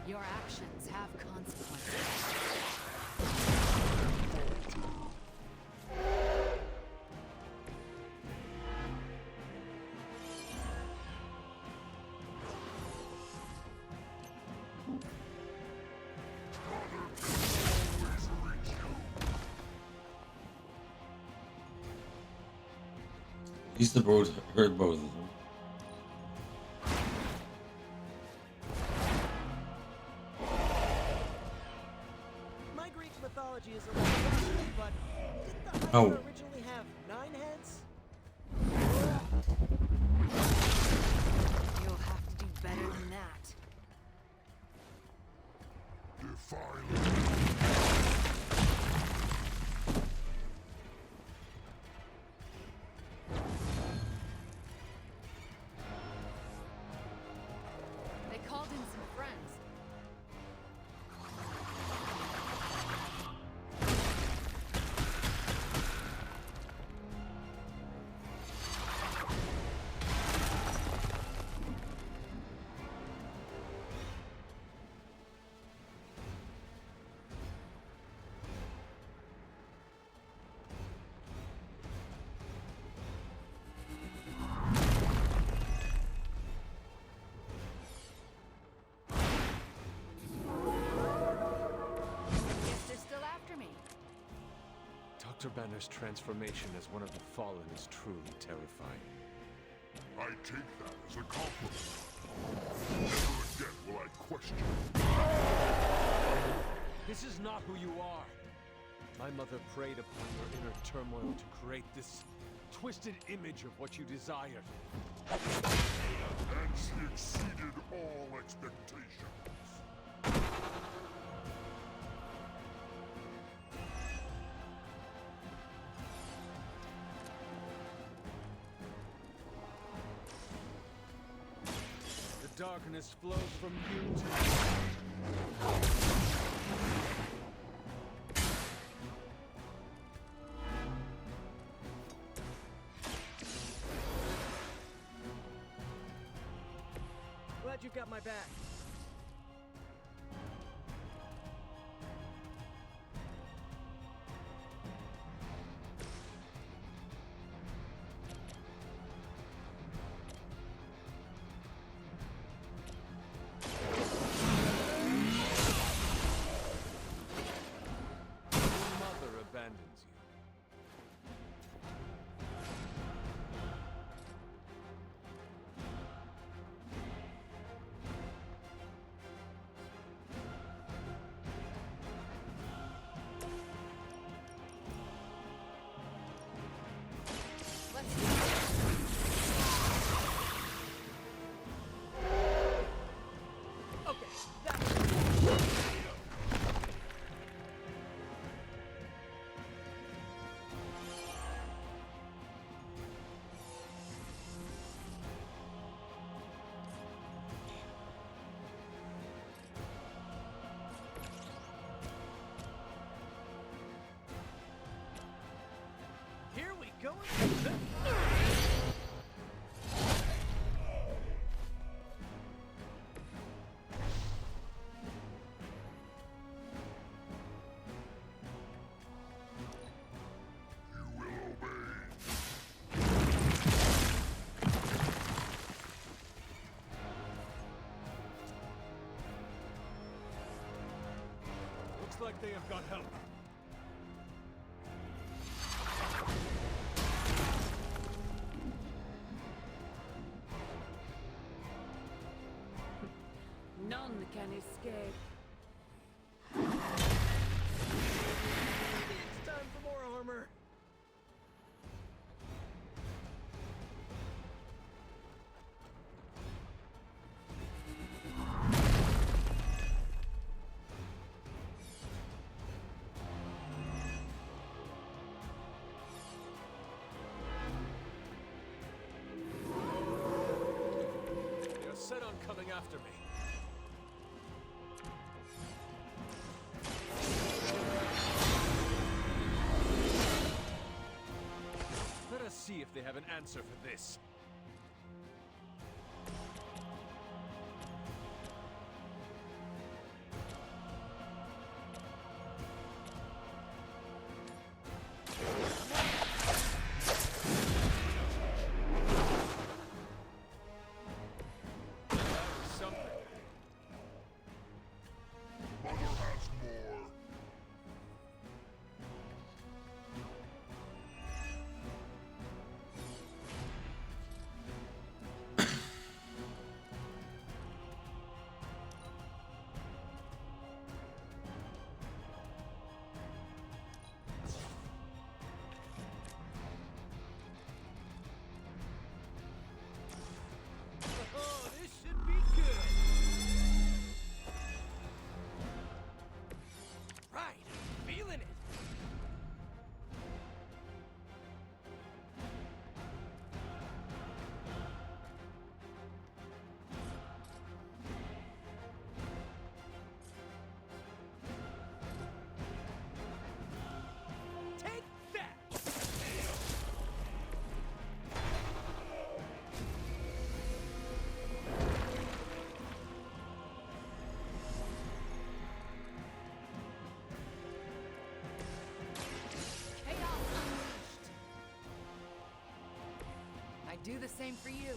Your actions have consequences. He's the both hurt both of them. My Greek mythology is a little rusty, but didn't the Hydra originally have 9 heads? You'll have to do better than that. They called in some friends. Dr. Banner's transformation as one of the Fallen is truly terrifying. I take that as a compliment. Never again will I question. This is not who you are. My mother preyed upon your inner turmoil to create this twisted image of what you desired. And she exceeded all expectations. The darkness flows from you to Glad you've got my back. abandons you. Here we go. Looks like they have got help. None can escape. It's time for more armor. coming after me. Let us see if they have an answer for this. Oh, this should be good. Right, feeling it. Take that. Chaos unleashed. I do the same for you.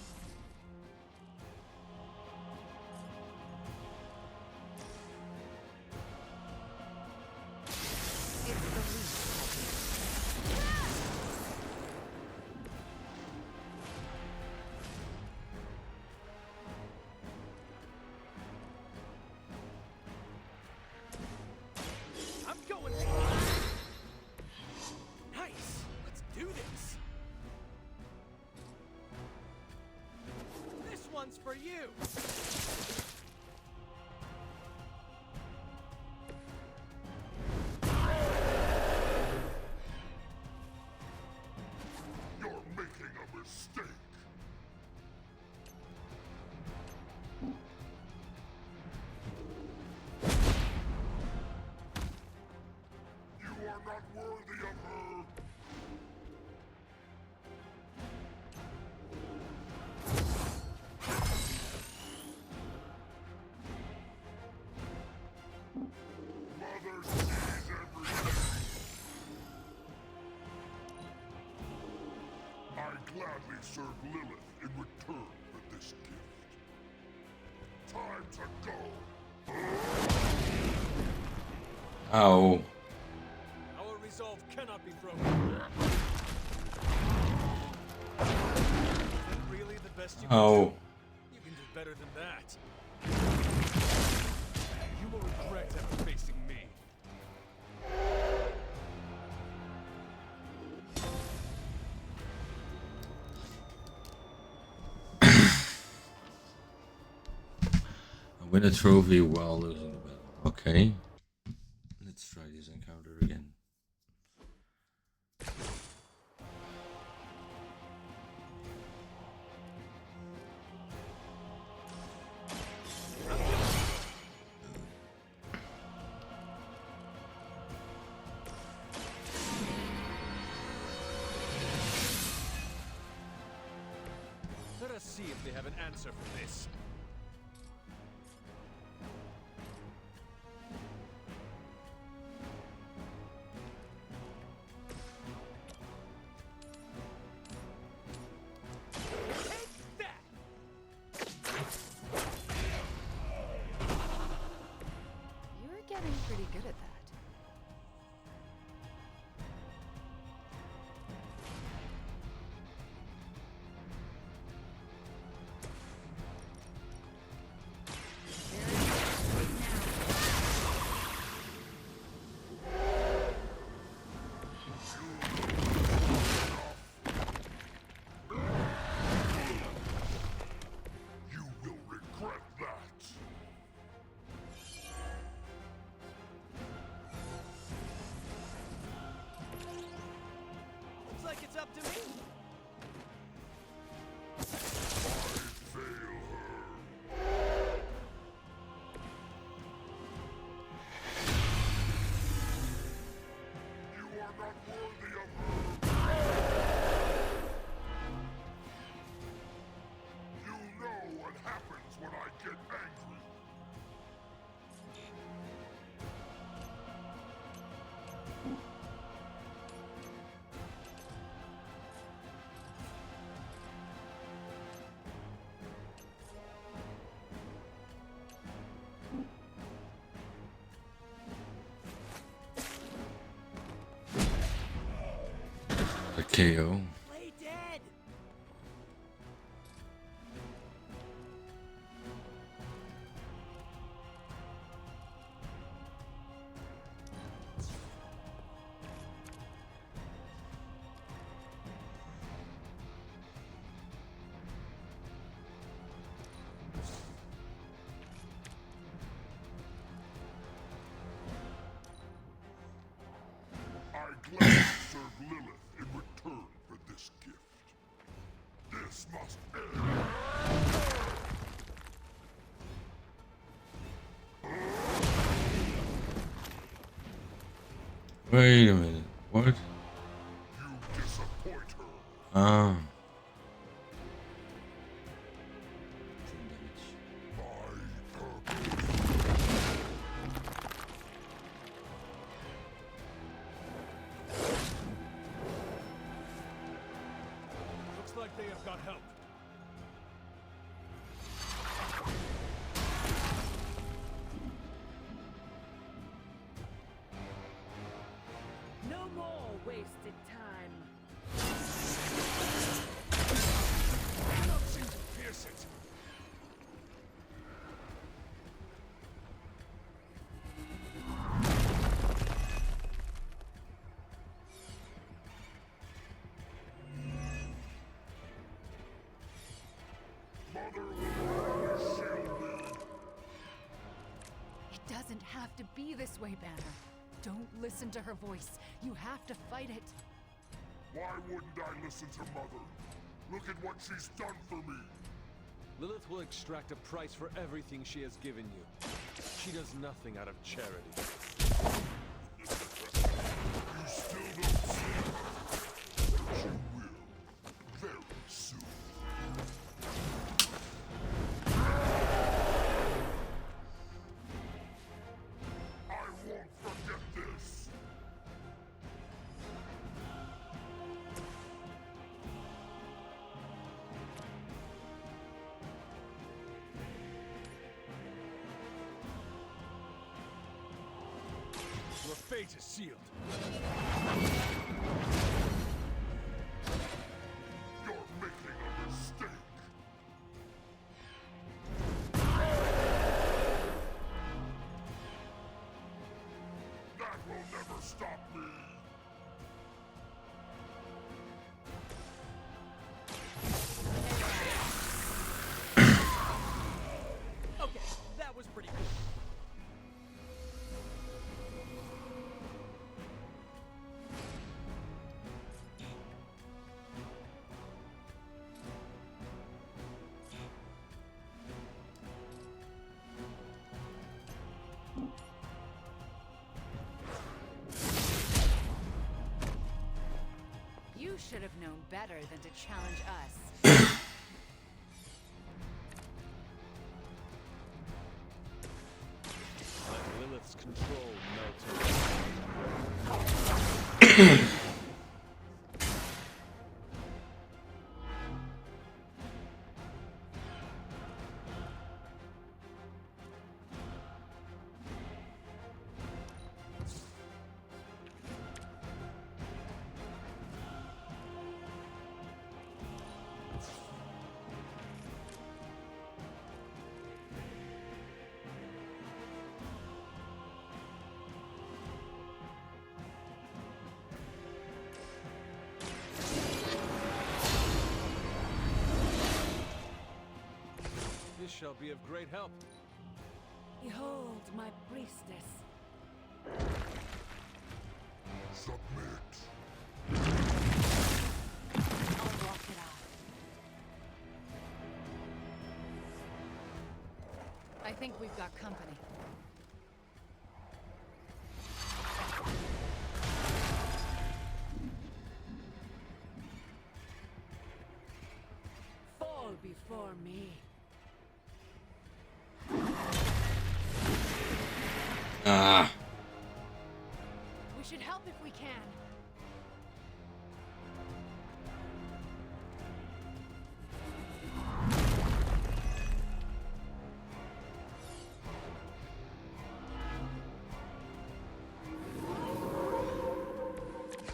It's the least. I'm going for it. Nice. Let's do this. This one's for you. You're making a mistake. You are not worthy of her. Mother sees everything. I gladly serve Lilith in return for this gift. Time to go. Ow. Our resolve cannot be broken. Is that really the best you can Ow. do? You can do better than that. You will regret ever facing me. Win a trophy while losing the battle. Okay. Let's try this encounter again. Let us see if they have an answer for this. You're getting pretty good at that. You will regret that. KO. Play dead. I gladly serve Lilith in return for this gift. This must end. Wait a minute. What? You disappoint her. Ah. Looks like they have got help. No more wasted time. Cannot seem to pierce it. It doesn't have to be this way, Banner. Don't listen to her voice. You have to fight it. Why wouldn't I listen to Mother? Look at what she's done for me. Lilith will extract a price for everything she has given you. She does nothing out of charity. You still don't see it. But you will. Very soon. I won't forget this. Your fate is sealed. You're making a mistake. That will never stop me. Okay, that was pretty cool. You should have known better than to challenge us. Let Lilith's control melt away. This shall be of great help. Behold my priestess. Submit. I'll walk it off. I think we've got company. Fall before me. Ah. We should help if we can.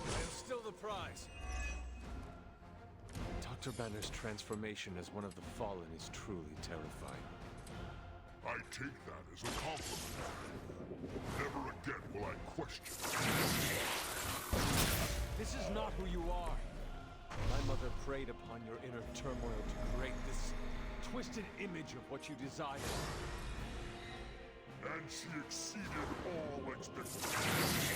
And still the prize. Dr. Banner's transformation as one of the Fallen is truly terrifying. I take that as a compliment. Never again will I question. This is not who you are. My mother preyed upon your inner turmoil to create this twisted image of what you desire. And she exceeded all expectations.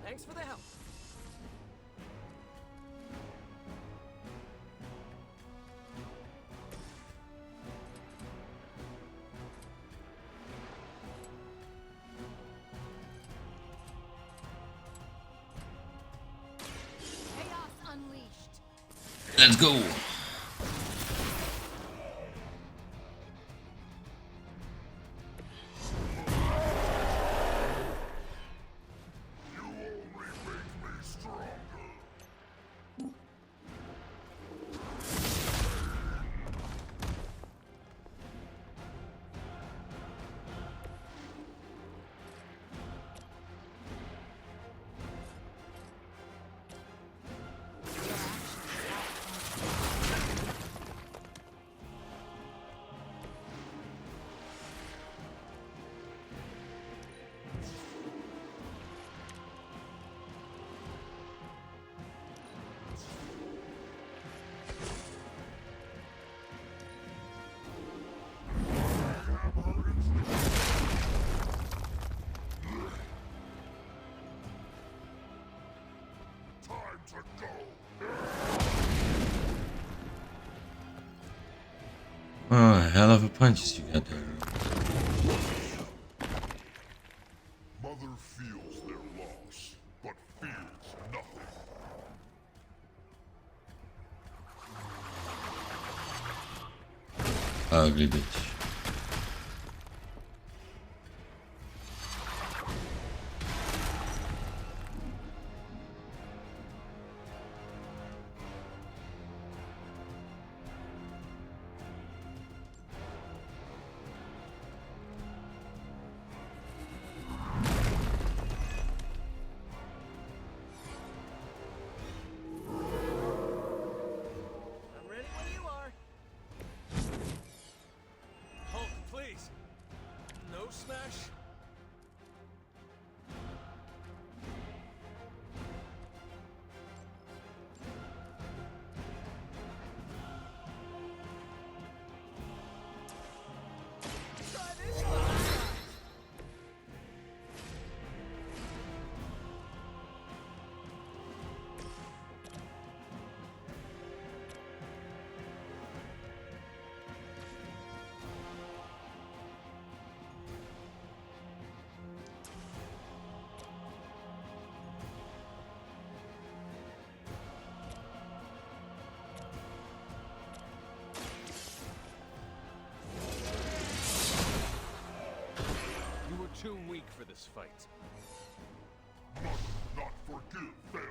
Thanks for the help. Chaos unleashed. Let's go. Oh, hell of a punches you got there. Mother feels their loss, but fears nothing. Ugly bitch. I'm ready when you are. Hulk, please. No smash. Try this one. You were too weak for this fight. Must not forgive failure.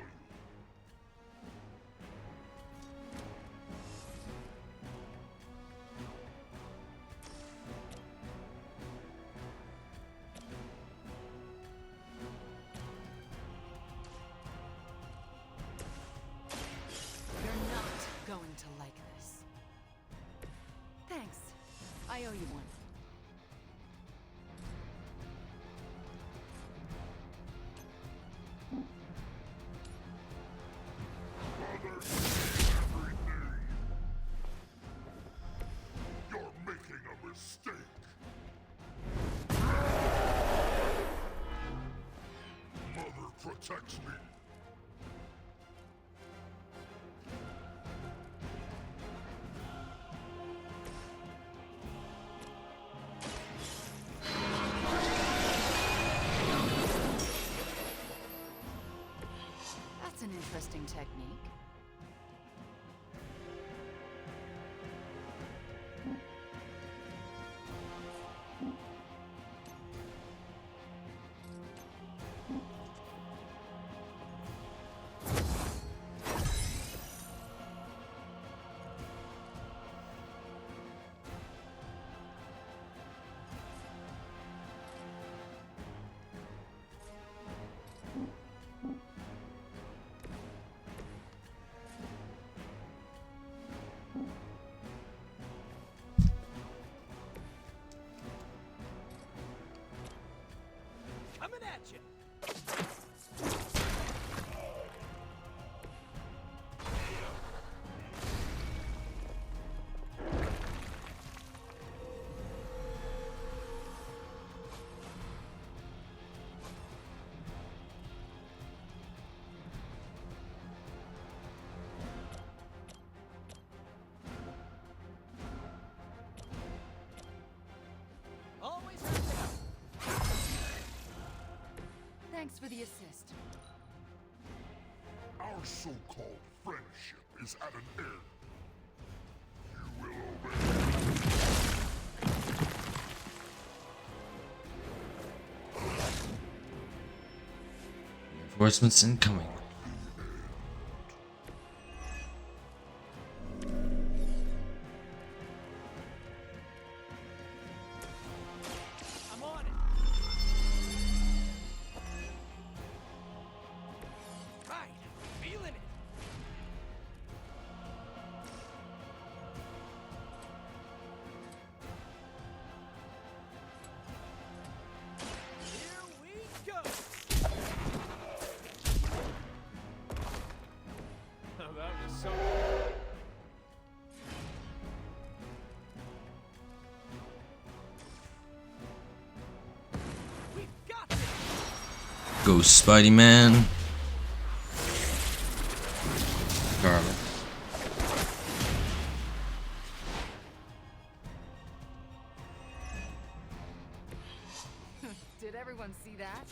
You're not going to like this. Thanks. I owe you one. You're making a mistake. Mother protects me. That's an interesting technique. Gotcha. Always have to help. Thanks for the assist. Our so-called friendship is at an end. You will obey. Reinforcements incoming. I'm on it. Right, feeling it. Here we go. Oh, that was so cool. We've got this. Go Spiderman. Garlic. Did everyone see that?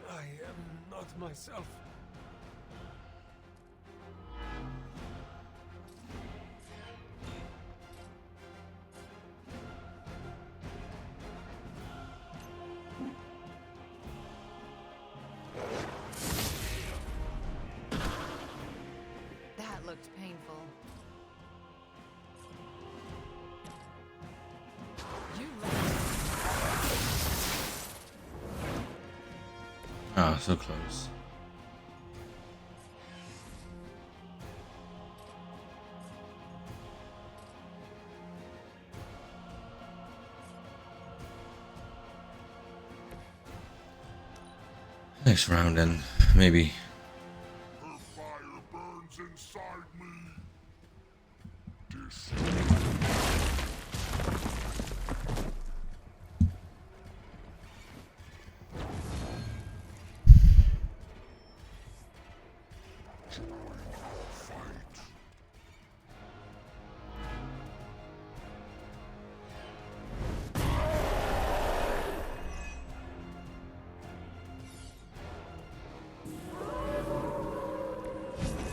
I am not myself. That looked painful. You Ah, so close. Next round, then maybe. Her fire burns inside me.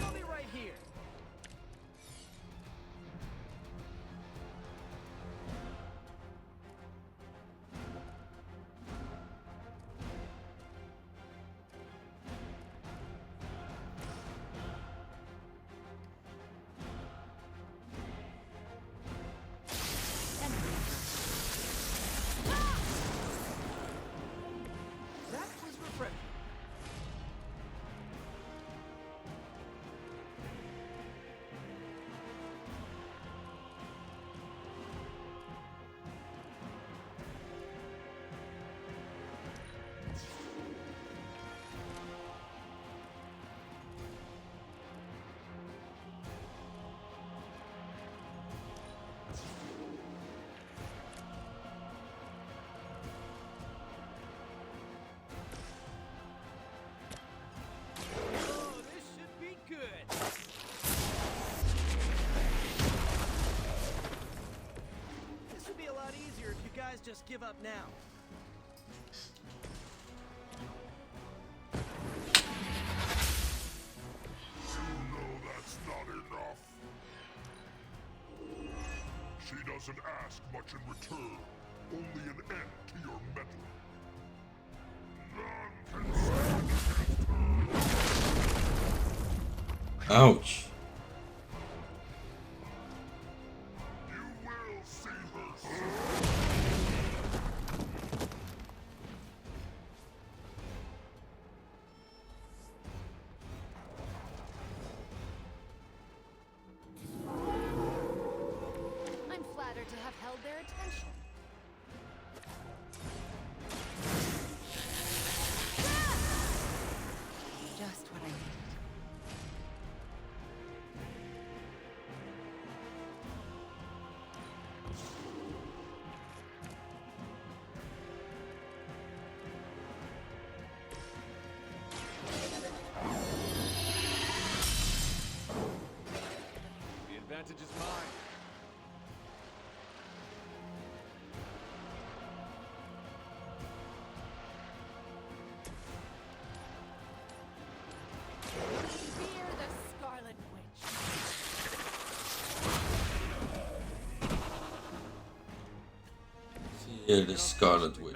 I'll be right here. That was refreshing. Oh, this should be good. This would be a lot easier if you guys just give up now. You know that's not enough. She doesn't ask much in return. Only an end to your meddling. None can stand against her. Ouch. You will see her soon. advantage is mine. Fear the Scarlet Witch. Fear the Scarlet Witch.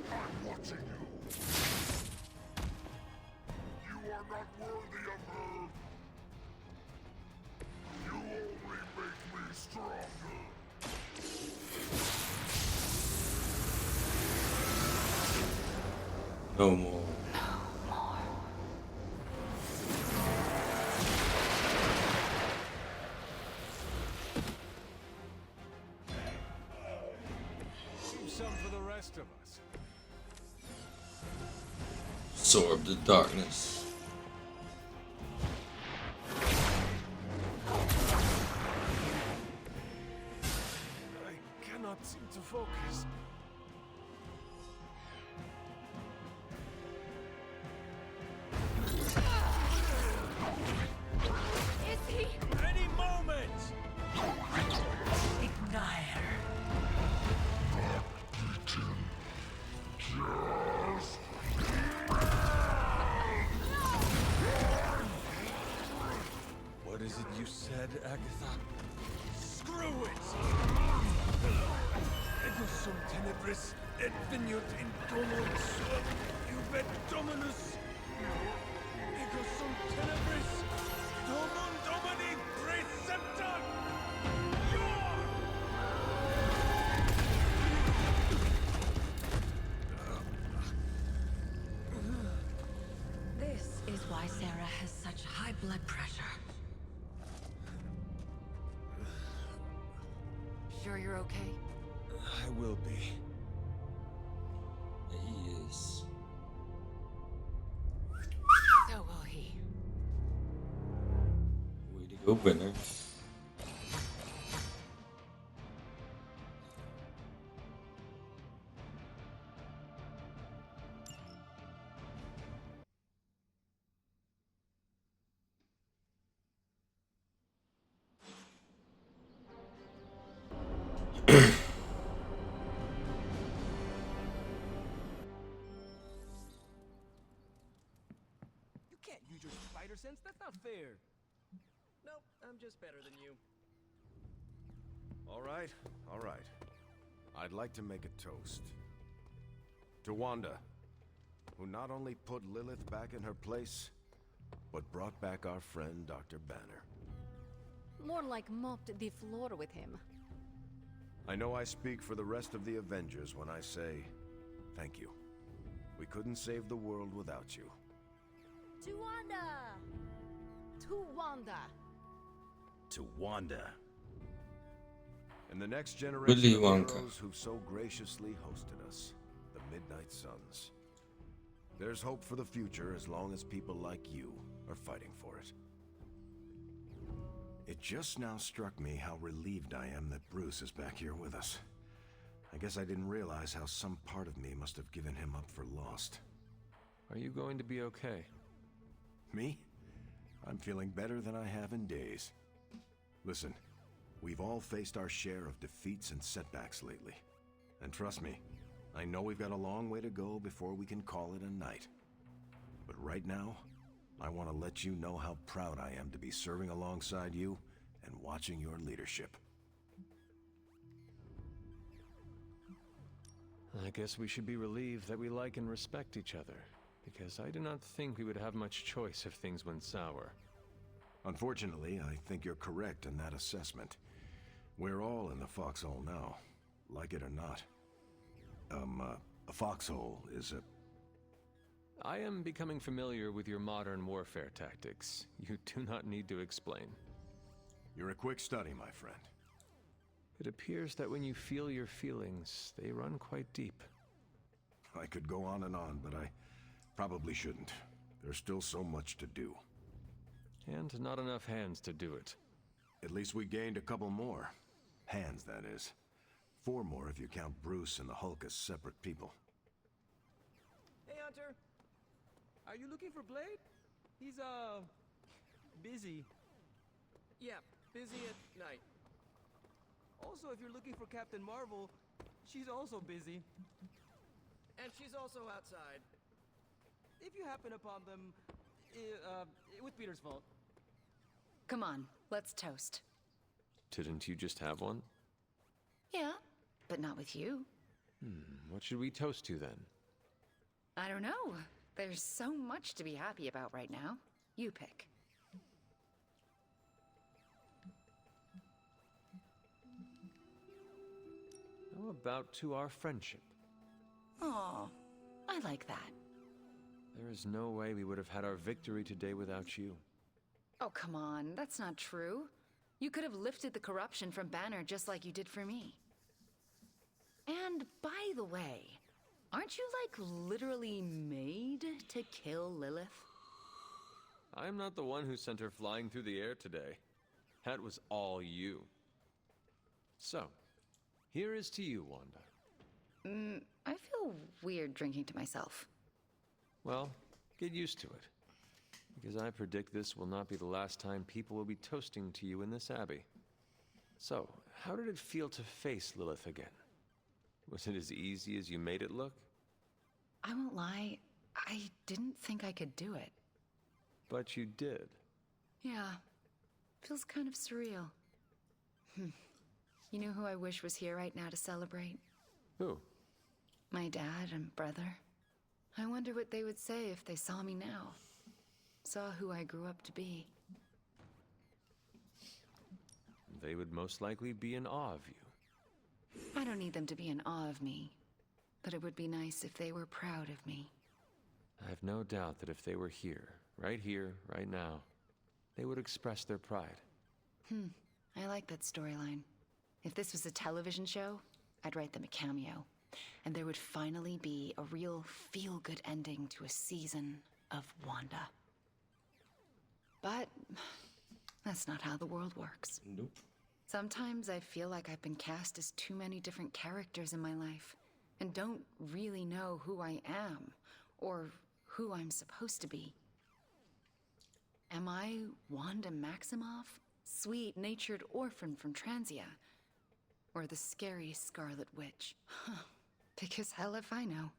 I'm watching you. You are not worthy of her. You only make me stronger. No more. Leave some for the rest of us. Absorb the darkness. I cannot seem to focus. Is he? Any moment! Ignite. What is it you said, Agatha? Screw it! Ego sum tenebris et veniut in domo suum iubet dominus. Ego sum tenebris domum domini preceptor. This is why Sarah has such high blood pressure. Sure you're okay? I will be. He is. So will he. Way to go, winner. You can't use your spider sense. That's not fair. Nope, I'm just better than you. All right, all right. I'd like to make a toast. To Wanda, who not only put Lilith back in her place, but brought back our friend Dr. Banner. More like mopped the floor with him. I know I speak for the rest of the Avengers when I say thank you. We couldn't save the world without you. To Wanda! To Wanda! To Wanda. And the next generation Willy of Wonka. heroes who've so graciously hosted us, the Midnight Suns. There's hope for the future as long as people like you are fighting for it. It just now struck me how relieved I am that Bruce is back here with us. I guess I didn't realize how some part of me must have given him up for lost. Are you going to be okay? Me? I'm feeling better than I have in days. Listen, we've all faced our share of defeats and setbacks lately. And trust me, I know we've got a long way to go before we can call it a night. But right now, I want to let you know how proud I am to be serving alongside you and watching your leadership. I guess we should be relieved that we like and respect each other, because I do not think we would have much choice if things went sour. Unfortunately, I think you're correct in that assessment. We're all in the foxhole now, like it or not. A foxhole is a... I am becoming familiar with your modern warfare tactics. You do not need to explain. You're a quick study, my friend. It appears that when you feel your feelings, they run quite deep. I could go on, but I probably shouldn't. There's still so much to do. And not enough hands to do it. At least we gained a couple more. Hands, that is. 4 more if you count Bruce and the Hulk as separate people. Hey, Hunter. Are you looking for Blade? He's, busy. Yeah, busy at night. Also, if you're looking for Captain Marvel, she's also busy. And she's also outside. If you happen upon them, with Peter's fault. Come on, let's toast. Didn't you just have one? Yeah, but not with you. What should we toast to then? I don't know. There's so much to be happy about right now. You pick. How about to our friendship? Aw, I like that. There is no way we would have had our victory today without you. Oh, come on, that's not true. You could have lifted the corruption from Banner just like you did for me. And by the way, aren't you like literally made to kill Lilith? I'm not the one who sent her flying through the air today. That was all you. So, here is to you, Wanda. I feel weird drinking to myself. Well, get used to it. Because I predict this will not be the last time people will be toasting to you in this abbey. So, how did it feel to face Lilith again? Was it as easy as you made it look? I won't lie, I didn't think I could do it. But you did. Yeah, feels kind of surreal. You know who I wish was here right now to celebrate? Who? My dad and brother. I wonder what they would say if they saw me now. Saw who I grew up to be. They would most likely be in awe of you. I don't need them to be in awe of me, but it would be nice if they were proud of me. I have no doubt that if they were here, right now, they would express their pride. I like that storyline. If this was a television show, I'd write them a cameo. And there would finally be a real feel-good ending to a season of Wanda. But that's not how the world works. Nope. Sometimes I feel like I've been cast as too many different characters in my life and don't really know who I am or who I'm supposed to be. Am I Wanda Maximoff, sweet-natured orphan from Transia? Or the scary Scarlet Witch? Because hell if I know.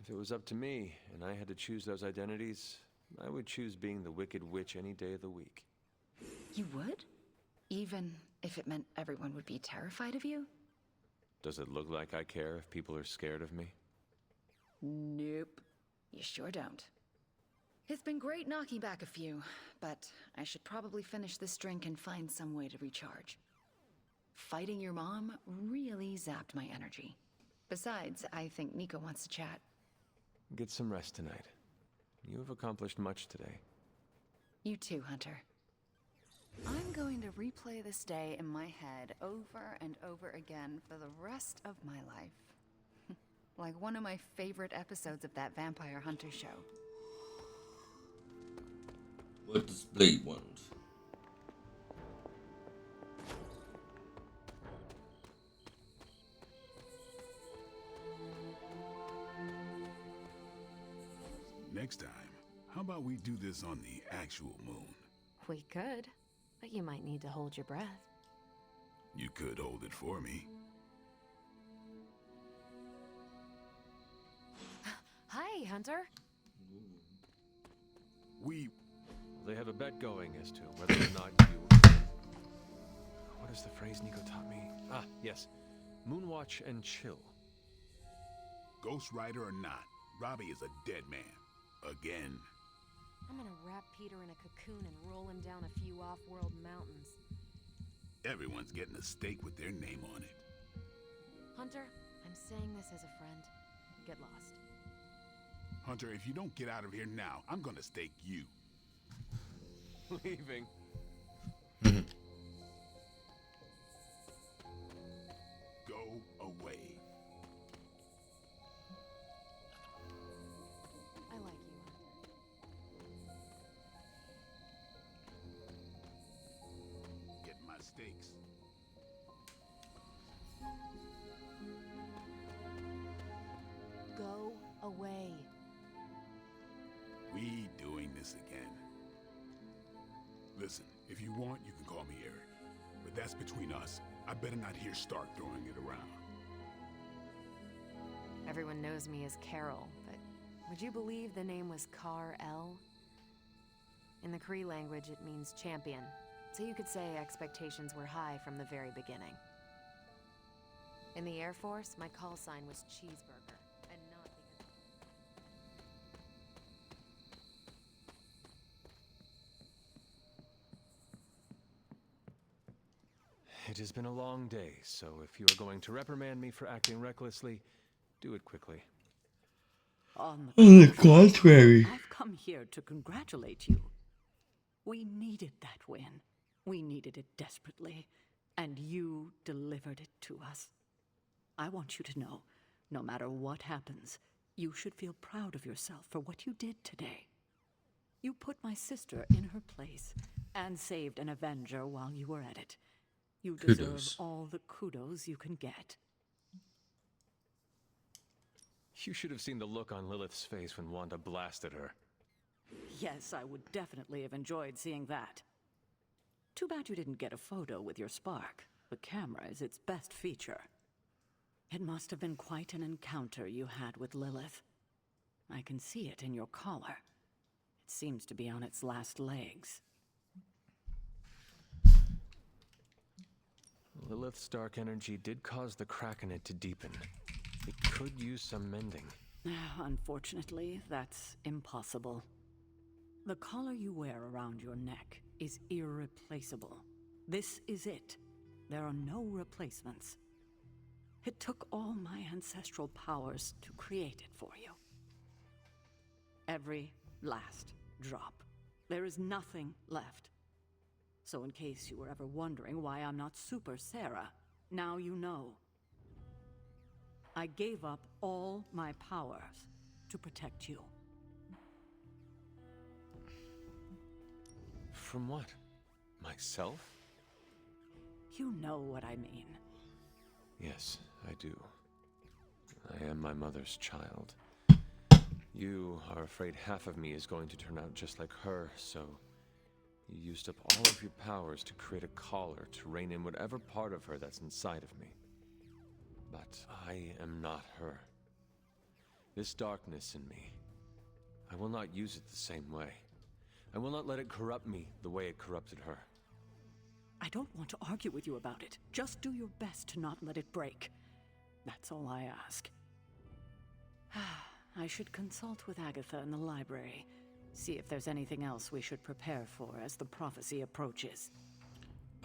If it was up to me, and I had to choose those identities, I would choose being the Wicked Witch any day of the week. You would? Even if it meant everyone would be terrified of you? Does it look like I care if people are scared of me? Nope. You sure don't. It's been great knocking back a few, but I should probably finish this drink and find some way to recharge. Fighting your mom really zapped my energy. Besides, I think Nico wants to chat. Get some rest tonight. You have accomplished much today. You too, Hunter. I'm going to replay this day in my head over and over again for the rest of my life. Like one of my favorite episodes of that Vampire Hunter show. What does Blade want? Next time, how about we do this on the actual moon? We could, but you might need to hold your breath. You could hold it for me. Hi, Hunter. They have a bet going as to whether or not you... What is the phrase Nico taught me? Ah, yes. Moonwatch and chill. Ghost Rider or not, Robbie is a dead man. Again. I'm gonna wrap Peter in a cocoon and roll him down a few off-world mountains. Everyone's getting a stake with their name on it. Hunter, I'm saying this as a friend. Get lost. Hunter, if you don't get out of here now, I'm gonna stake you. Leaving. Go away. I like you, Hunter. Go away. We doing this again. Listen, if you want, you can call me Eric. But that's between us. I better not hear Stark throwing it around. Everyone knows me as Carol, but would you believe the name was Kar-El? In the Cree language, it means champion, so you could say expectations were high from the very beginning. In the Air Force, my call sign was Cheeseburger, and not because... It has been a long day, so if you are going to reprimand me for acting recklessly, do it quickly. On the contrary, I've come here to congratulate you. We needed that win. We needed it desperately, and you delivered it to us. I want you to know, no matter what happens, you should feel proud of yourself for what you did today. You put my sister in her place and saved an Avenger while you were at it. You deserve Kudos. all the kudos you can get. You should have seen the look on Lilith's face when Wanda blasted her. Yes, I would definitely have enjoyed seeing that. Too bad you didn't get a photo with your spark. The camera is its best feature. It must have been quite an encounter you had with Lilith. I can see it in your collar. It seems to be on its last legs. Lilith's dark energy did cause the crack in it to deepen. It could use some mending. Unfortunately, that's impossible. The collar you wear around your neck is irreplaceable. This is it. There are no replacements. It took all my ancestral powers to create it for you. Every last drop. There is nothing left. So in case you were ever wondering why I'm not Super Sarah, now you know. I gave up all my powers to protect you. From what? Myself? You know what I mean. Yes, I do. I am my mother's child. You are afraid half of me is going to turn out just like her, so you used up all of your powers to create a collar to rein in whatever part of her that's inside of me. But I am not her. This darkness in me, I will not use it the same way. I will not let it corrupt me the way it corrupted her. I don't want to argue with you about it. Just do your best to not let it break. That's all I ask. I should consult with Agatha in the library. See if there's anything else we should prepare for as the prophecy approaches.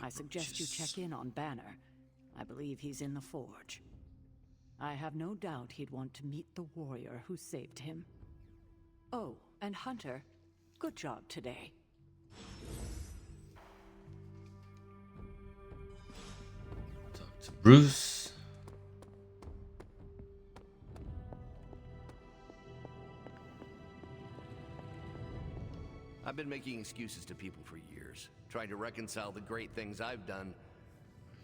I suggest you check in on Banner. I believe he's in the forge. I have no doubt he'd want to meet the warrior who saved him. Oh, and Hunter, good job today. Talk to Bruce. I've been making excuses to people for years, trying to reconcile the great things I've done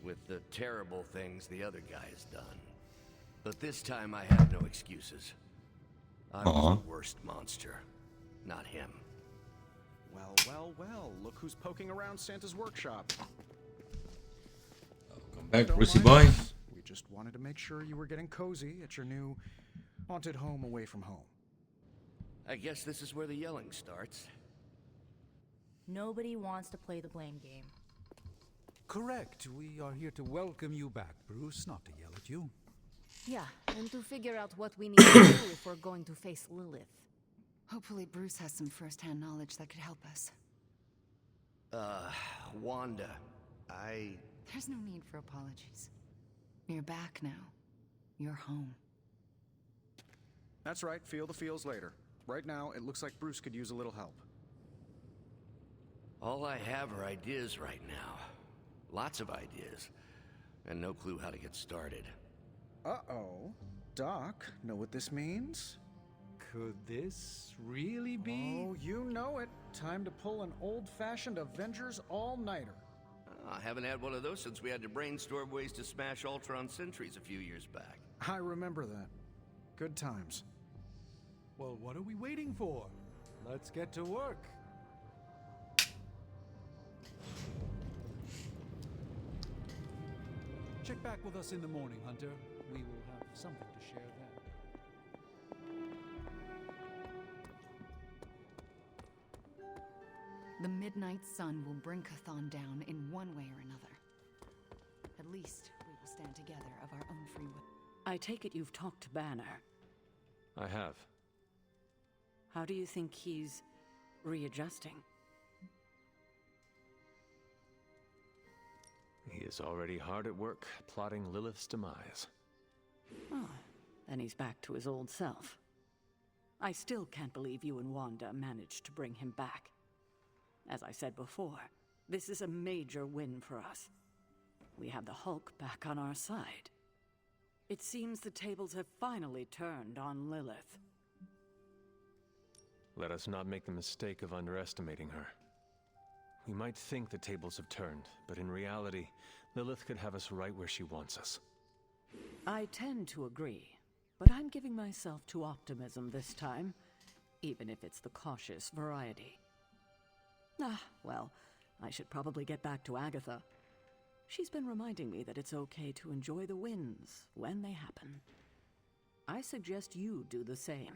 with the terrible things the other guy has done. But this time I have no excuses. I was the worst monster, not him. Well, well, well, look who's poking around Santa's workshop. Welcome back, Don't Brucey mind boy. us. We just wanted to make sure you were getting cozy at your new haunted home away from home. I guess this is where the yelling starts. Nobody wants to play the blame game. Correct. We are here to welcome you back, Bruce, not to yell at you. Yeah, and to figure out what we need to do if we're going to face Lilith. Hopefully Bruce has some first-hand knowledge that could help us. Wanda, There's no need for apologies. You're back now. You're home. That's right, feel the feels later. Right now, it looks like Bruce could use a little help. all I have are ideas right now. Lots of ideas, and no clue how to get started. Uh-oh. Doc, know what this means? Could this really be? Oh, you know it. Time to pull an old-fashioned Avengers all-nighter. I haven't had one of those since we had to brainstorm ways to smash Ultron sentries a few years back. I remember that. Good times. Well, what are we waiting for? Let's get to work. Check back with us in the morning, Hunter. We will have something to share then. The midnight sun will bring Chthon down in one way or another. At least we will stand together of our own free will. I take it you've talked to Banner. I have. How do you think he's readjusting? He is already hard at work, plotting Lilith's demise. Oh, then he's back to his old self. I still can't believe you and Wanda managed to bring him back. As I said before, this is a major win for us. We have the Hulk back on our side. It seems the tables have finally turned on Lilith. Let us not make the mistake of underestimating her. We might think the tables have turned, but in reality, Lilith could have us right where she wants us. I tend to agree, but I'm giving myself to optimism this time, even if it's the cautious variety. Well, I should probably get back to Agatha. She's been reminding me that it's okay to enjoy the wins when they happen. I suggest you do the same.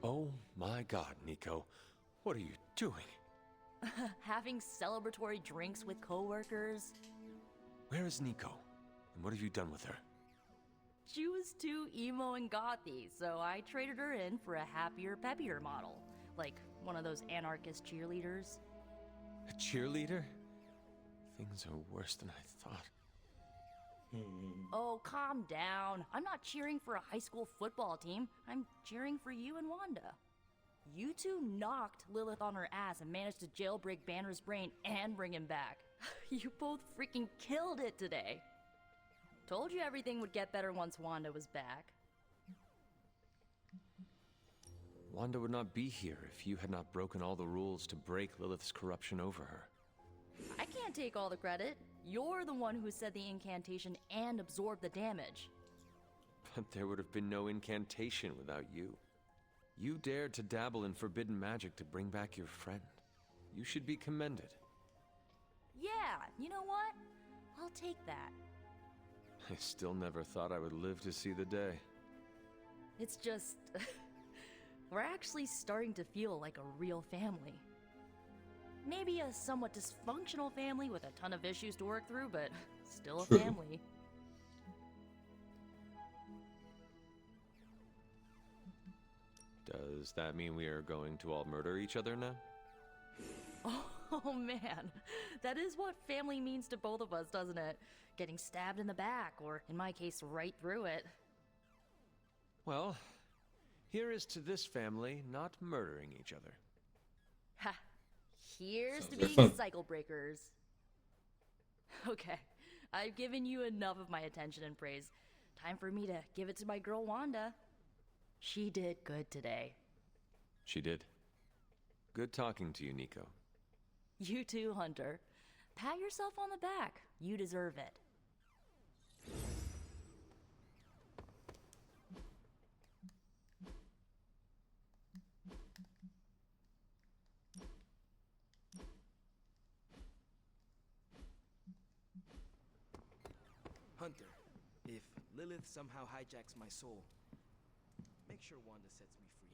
Oh my god, Nico. What are you doing? Having celebratory drinks with coworkers. Where is Nico? And what have you done with her? She was too emo and gothy, so I traded her in for a happier, peppier model. Like one of those anarchist cheerleaders. A cheerleader? Things are worse than I thought. Oh, calm down. I'm not cheering for a high school football team. I'm cheering for you and Wanda. You two knocked Lilith on her ass and managed to jailbreak Banner's brain and bring him back. You both freaking killed it today. Told you everything would get better once Wanda was back. Wanda would not be here if you had not broken all the rules to break Lilith's corruption over her. I can't take all the credit. You're the one who said the incantation and absorbed the damage. But there would have been no incantation without you. You dared to dabble in forbidden magic to bring back your friend. You should be commended. Yeah, you know what? I'll take that. I still never thought I would live to see the day. It's just... we're actually starting to feel like a real family. Maybe a somewhat dysfunctional family with a ton of issues to work through, but still a family. Does that mean we are going to all murder each other now? Oh man, that is what family means to both of us, doesn't it? Getting stabbed in the back, or in my case, right through it. Well, here is to this family not murdering each other. Ha! Here's Sounds to like being fun. cycle breakers. Okay, I've given you enough of my attention and praise. Time for me to give it to my girl Wanda. She did good today. She did. Good talking to you, Nico. You too, Hunter. Pat yourself on the back. You deserve it. Hunter, if Lilith somehow hijacks my soul, make sure Wanda sets me free.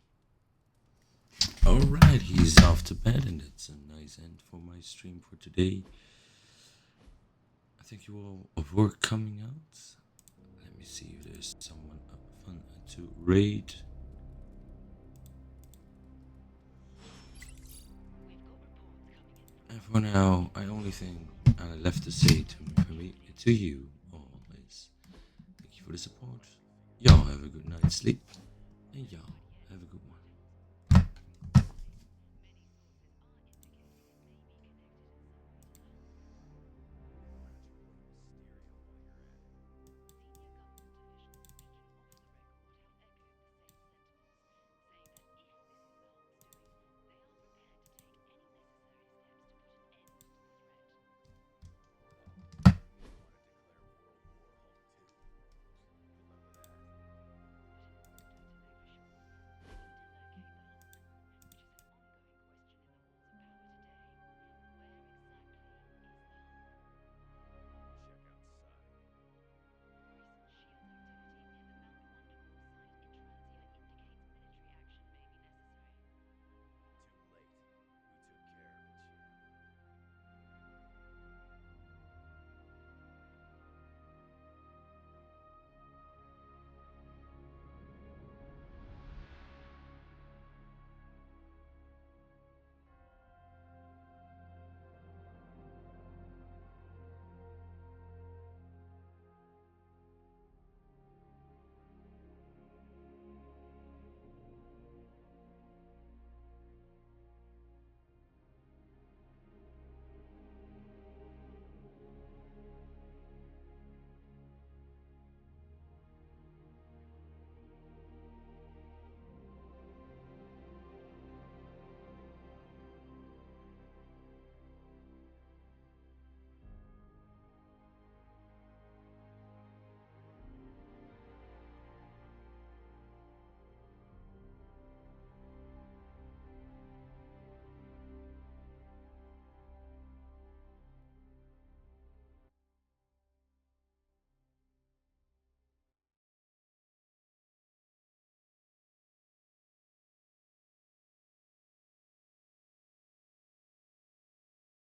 Alright, he's off to bed, and that's a nice end for my stream for today. I think you all of work coming out. Let me see if there's someone up fun to raid. And for now, I only think I left to say to you all is thank you for the support. Y'all have a good night's sleep, and y'all